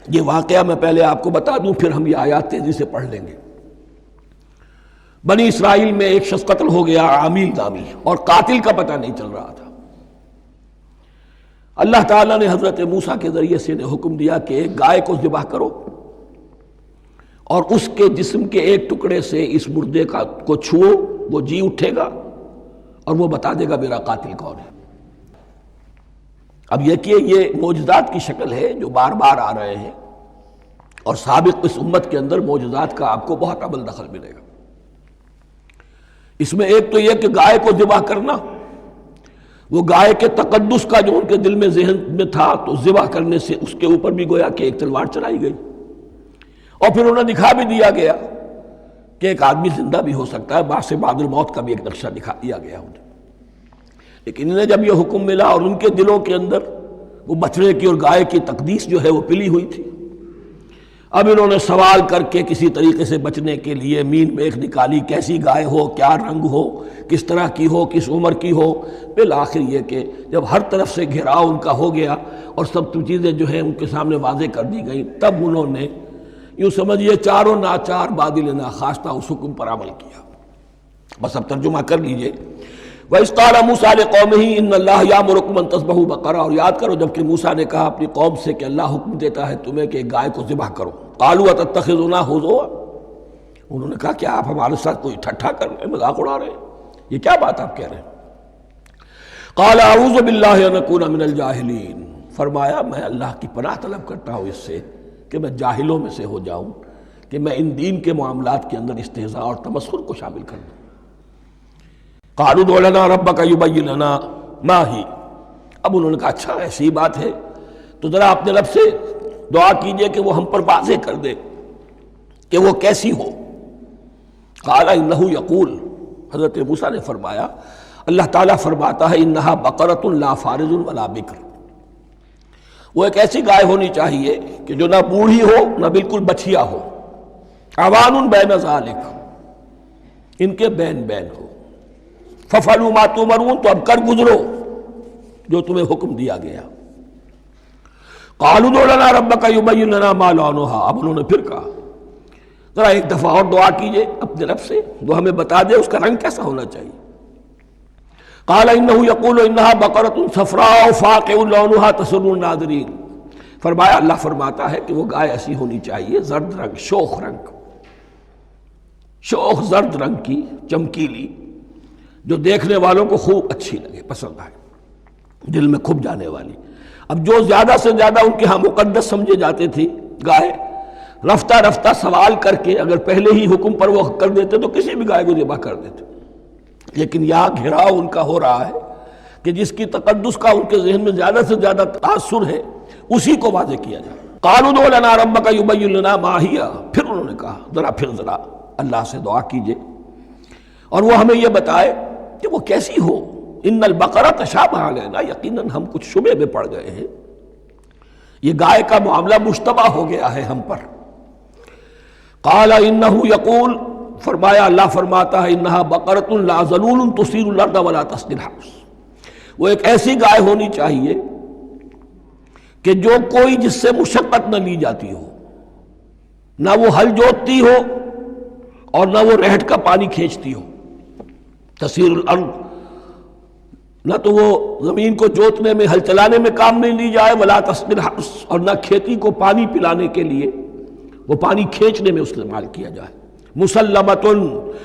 یہ واقعہ میں پہلے آپ کو بتا دوں، پھر ہم یہ آیات تیزی سے پڑھ لیں گے۔ بنی اسرائیل میں ایک شخص قتل ہو گیا، عامیل نامی، اور قاتل کا پتہ نہیں چل رہا تھا۔ اللہ تعالیٰ نے حضرت موسیٰ کے ذریعے سے حکم دیا کہ ایک گائے کو ذبح کرو اور اس کے جسم کے ایک ٹکڑے سے اس مردے کو چھوؤ، وہ جی اٹھے گا اور وہ بتا دے گا میرا قاتل کون ہے۔ اب یہ معجزات کی شکل ہے جو بار بار آ رہے ہیں، اور سابق اس امت کے اندر معجزات کا آپ کو بہت عمل دخل ملے گا۔ اس میں ایک تو یہ کہ گائے کو ذبح کرنا، وہ گائے کے تقدس کا جو ان کے دل میں ذہن میں تھا، تو ذبح کرنے سے اس کے اوپر بھی گویا کہ ایک تلوار چلائی گئی، اور پھر انہیں دکھا بھی دیا گیا کہ ایک آدمی زندہ بھی ہو سکتا ہے، بعد سے بعد الموت کا بھی ایک نقشہ دکھا دیا گیا انہیں۔ لیکن انہیں جب یہ حکم ملا اور ان کے دلوں کے اندر وہ بچڑے کی اور گائے کی تقدیس جو ہے وہ پلی ہوئی تھی، اب انہوں نے سوال کر کے کسی طریقے سے بچنے کے لیے مین میخ نکالی، کیسی گائے ہو، کیا رنگ ہو، کس طرح کی ہو، کس عمر کی ہو۔ بالآخر یہ کہ جب ہر طرف سے گھیراؤ ان کا ہو گیا اور سب چیزیں جو ہیں ان کے سامنے واضح کر دی گئیں، تب انہوں نے یوں سمجھیے چاروں ناچار بادل ناخواستہ اس حکم پر عمل کیا۔ بس اب ترجمہ کر لیجئے۔ وَإِذْ قَالَ مُوسَىٰ لِقَوْمِهِ إِنَّ اللَّهَ يَأْمُرُكُمْ أَن تَذْبَحُوا بَقَرَةً، اور یاد کرو جب کہ موسیٰ نے کہا اپنی قوم سے کہ اللہ حکم دیتا ہے تمہیں کہ ایک گائے کو ذبح کرو۔ قَالُوا أَتَتَّخِذُنَا هُزُوًا، انہوں نے کہا کیا آپ ہمارے ساتھ کوئی ٹھٹھا کر رہے ہیں، مذاق اڑا رہے ہیں، یہ کیا بات آپ کہہ رہے ہیں؟ قَالَ أَعُوذُ بِاللَّهِ أَنْ أَكُونَ مِنَ الْجَاهِلِينَ، فرمایا میں اللہ کی پناہ طلب کرتا ہوں اس سے کہ میں جاہلوں میں سے ہو جاؤں، کہ میں ان دین کے معاملات کے اندر استہزاء اور تمسخر کو شامل کر دوں۔ قالوا ادع لنا ربك يبين لنا ما هي، اب انہوں نے کہا اچھا ایسی بات ہے تو ذرا اپنے رب سے دعا کیجئے کہ وہ ہم پر واضح کر دے کہ وہ کیسی ہو۔ قال انه يقول، حضرت موسیٰ نے فرمایا اللہ تعالیٰ فرماتا ہے انها بقرة لا فارض ولا بکر، وہ ایک ایسی گائے ہونی چاہیے کہ جو نہ بوڑھی ہو نہ بالکل بچھیا ہو، عوان بین ذالک، ان کے بین بین ہو۔ فَفَعَلُوا مَا تُؤْمَرُونَ، تو اب کر گزرو جو تمہیں حکم دیا گیا۔ قَالُوا ادْعُ لَنَا رَبَّكَ يُبَيِّن لَنَا مَا لَوْنُهَا، اب انہوں نے پھر کہا ذرا ایک دفعہ اور دعا کیجئے اپنے رب سے، وہ ہمیں بتا دے اس کا رنگ کیسا ہونا چاہیے۔ قَالَ إِنَّهُ يَقُولُ إِنَّهَا بَقَرَةٌ صَفْرَاءُ فَاقِعٌ لَوْنُهَا تَسُرُّ النَّاظِرِينَ، فرمایا اللہ فرماتا ہے کہ وہ گائے ایسی ہونی چاہیے زرد رنگ، شوخ رنگ، شوخ زرد رنگ کی، چمکیلی، جو دیکھنے والوں کو خوب اچھی لگے، پسند آئے، دل میں کھپ جانے والی۔ اب جو زیادہ سے زیادہ ان کے ہاں مقدس سمجھے جاتے تھی گائے، رفتہ رفتہ سوال کر کے اگر پہلے ہی حکم پر وہ کر دیتے تو کسی بھی گائے کو ذبح کر دیتے، لیکن یہاں گھیراؤ ان کا ہو رہا ہے کہ جس کی تقدس کا ان کے ذہن میں زیادہ سے زیادہ تاثر ہے اسی کو واضح کیا جائے۔ قالوا ادع لنا ربك يبين لنا ما هي، پھر انہوں نے کہا ذرا اللہ سے دعا کیجئے اور وہ ہمیں یہ بتائے کہ وہ کیسی ہو۔ ان البقرہ تشابہ علینا، یقیناً ہم کچھ شبہ میں پڑ گئے ہیں، یہ گائے کا معاملہ مشتبہ ہو گیا ہے ہم پر۔ قال انہ یقول، فرمایا اللہ فرماتا ہے انہا بقرۃ لا ذلول تثیر الارض ولا تسقی الحرث، وہ ایک ایسی گائے ہونی چاہیے کہ جو کوئی جس سے مشقت نہ لی جاتی ہو، نہ وہ ہل جوتتی ہو اور نہ وہ رہٹ کا پانی کھینچتی ہو۔ تسیر الارض، نہ تو وہ زمین کو جوتنے میں، ہل چلانے میں کام نہیں لی جائے، ولا تسقی الحرث، اور نہ کھیتی کو پانی پلانے کے لیے وہ پانی کھینچنے میں استعمال کیا جائے۔ مسلمتن،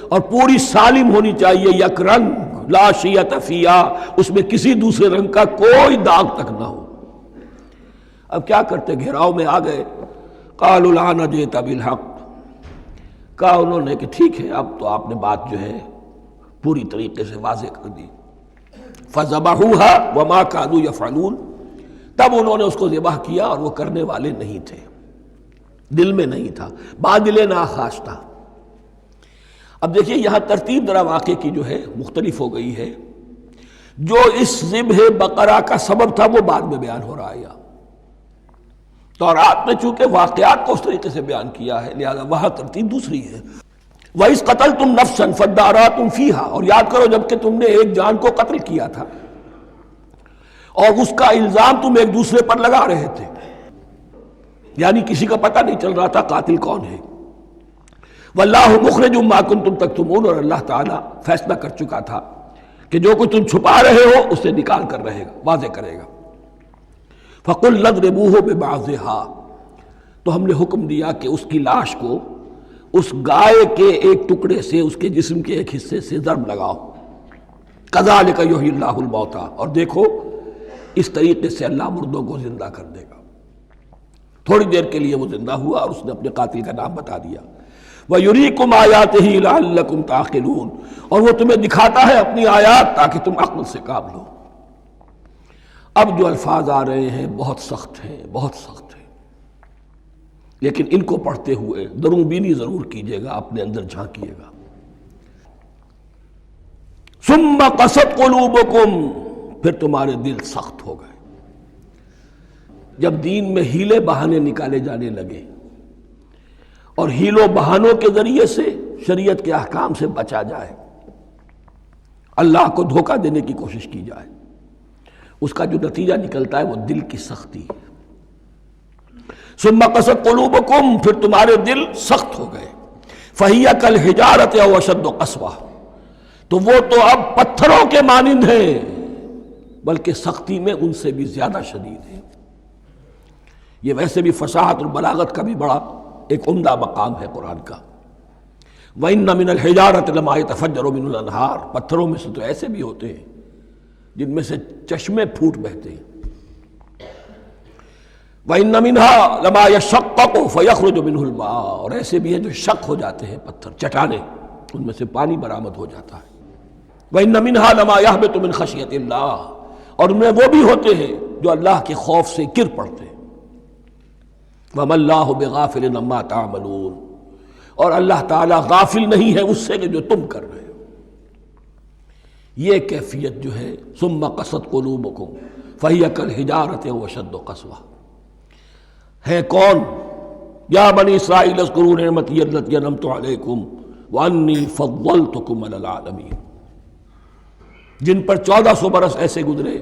اور پوری سالم ہونی چاہیے، یک رنگ، لا شیۃ فیہا، اس میں کسی دوسرے رنگ کا کوئی داغ تک نہ ہو۔ اب کیا کرتے، گھیراؤ میں آ گئے۔ قالوا الآن جئت بالحق، کہا انہوں نے کہ ٹھیک ہے اب تو آپ نے بات جو ہے پوری طریقے سے واضح کر دی۔ فذبحوها وما كانوا يفعلون، تب انہوں نے اس کو ذبح کیا اور وہ کرنے والے نہیں تھے۔ دل میں نہیں تھا، بادل ناخواستہ۔ اب دیکھیے یہاں ترتیب ذرا واقعے کی جو ہے مختلف ہو گئی ہے۔ جو اس ذبح بقرہ کا سبب تھا وہ بعد میں بیان ہو رہا ہے۔ تورات میں چونکہ واقعات کو اس طریقے سے بیان کیا ہے لہذا وہاں ترتیب دوسری ہے۔ وَإِذْ قَتَلْتُمْ نَفْسًا فَادَّارَأْتُمْ فِيهَا، اور یاد کرو جب کہ تم نے ایک جان کو قتل کیا تھا اور اس کا الزام تم ایک دوسرے پر لگا رہے تھے، یعنی کسی کا پتہ نہیں چل رہا تھا قاتل کون ہے۔ وَاللَّهُ مُخْرِجٌ مَا كُنتُمْ تَكْتُمُونَ، اور اللہ تعالیٰ فیصلہ کر چکا تھا کہ جو کچھ تم چھپا رہے ہو اسے نکال کر رہے گا، واضح کرے گا۔ فَقُلْ اضْرِبُوهُ بِبَعْضِهَا، تو ہم نے حکم دیا کہ اس کی لاش کو اس گائے کے ایک ٹکڑے سے، اس کے جسم کے ایک حصے سے ضرب لگاؤ۔ کذالک یحیی اللہ الموتیٰ، اور دیکھو اس طریقے سے اللہ مردوں کو زندہ کر دے گا۔ تھوڑی دیر کے لیے وہ زندہ ہوا اور اس نے اپنے قاتل کا نام بتا دیا۔ وَيُرِيكُمْ آيَاتِهِ لَعَلَّكُمْ تَعْقِلُونَ، اور وہ تمہیں دکھاتا ہے اپنی آیات تاکہ تم عقل سے کام لو۔ اب جو الفاظ آ رہے ہیں بہت سخت ہیں، بہت سخت ہیں، لیکن ان کو پڑھتے ہوئے درون بینی ضرور کیجیے گا، اپنے اندر جھانکیے گا۔ ثُمَّ قَسَتْ قُلُوبُكُمْ، پھر تمہارے دل سخت ہو گئے۔ جب دین میں ہیلے بہانے نکالے جانے لگے اور ہیلوں بہانوں کے ذریعے سے شریعت کے احکام سے بچا جائے، اللہ کو دھوکہ دینے کی کوشش کی جائے، اس کا جو نتیجہ نکلتا ہے وہ دل کی سختی ہے۔ ثم قست قلوبکم، پھر تمہارے دل سخت ہو گئے۔ فہی کالحجارۃ او اشد قسوہ، تو وہ تو اب پتھروں کے مانند ہیں بلکہ سختی میں ان سے بھی زیادہ شدید ہے۔ یہ ویسے بھی فصاحت اور بلاغت کا بھی بڑا ایک عمدہ مقام ہے قرآن کا۔ وَإِنَّ مِنَ الْحِجَارَةِ لَمَا يَتَفَجَّرُ مِنْهُ الْأَنْهَارُ، پتھروں میں سے تو ایسے بھی ہوتے ہیں جن میں سے چشمے پھوٹ بہتے ہیں۔ وَإِنَّ مِنْهَا لَمَا يَشَّقَّقُ فَيَخْرُجُ مِنْهُ الْمَاءُ، اور ایسے بھی ہیں جو شق ہو جاتے ہیں، پتھر چٹانیں، ان میں سے پانی برآمد ہو جاتا ہے۔ وَإِنَّ مِنْهَا لَمَا يَهْبِطُ مِنْ خَشْيَةِ اللَّهِ، اور ان میں وہ بھی ہوتے ہیں جو اللہ کے خوف سے گر پڑتے ہیں۔ وَمَا اللَّهُ بِغَافِلٍ عَمَّا تَعْمَلُونَ، اور اللہ تعالیٰ غافل نہیں ہے اس سے کہ جو تم کر رہے ہو۔ یہ کیفیت جو ہے ثُمَّ قَسَتْ قُلُوبُكُمْ فَهِيَ كَالْحِجَارَةِ أَوْ أَشَدُّ قَسْوَةً، ہے کون؟ یا بنی اسرائیل اذکروا نعمتی التی انعمت علیکم وانی فضلتکم علی العالمین، جن پر 1400 برس ایسے گزرے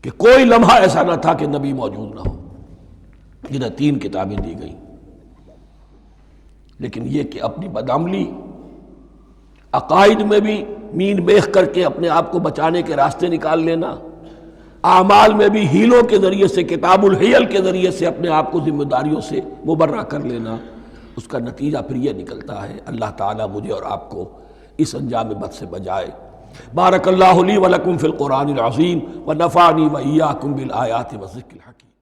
کہ کوئی لمحہ ایسا نہ تھا کہ نبی موجود نہ ہو، جنہیں 3 کتابیں دی گئیں، لیکن یہ کہ اپنی بدعملی، عقائد میں بھی مین بیخ کر کے اپنے آپ کو بچانے کے راستے نکال لینا، اعمال میں بھی ہیلوں کے ذریعے سے، کتاب الحیل کے ذریعے سے اپنے آپ کو ذمہ داریوں سے مبرہ کر لینا، اس کا نتیجہ پھر یہ نکلتا ہے۔ اللہ تعالیٰ مجھے اور آپ کو اس انجام بد سے بچائے۔ بارک اللہ لی ولکم فی القرآن العظیم ونفعنی وإیاکم بالآیات والذکر الحکیم۔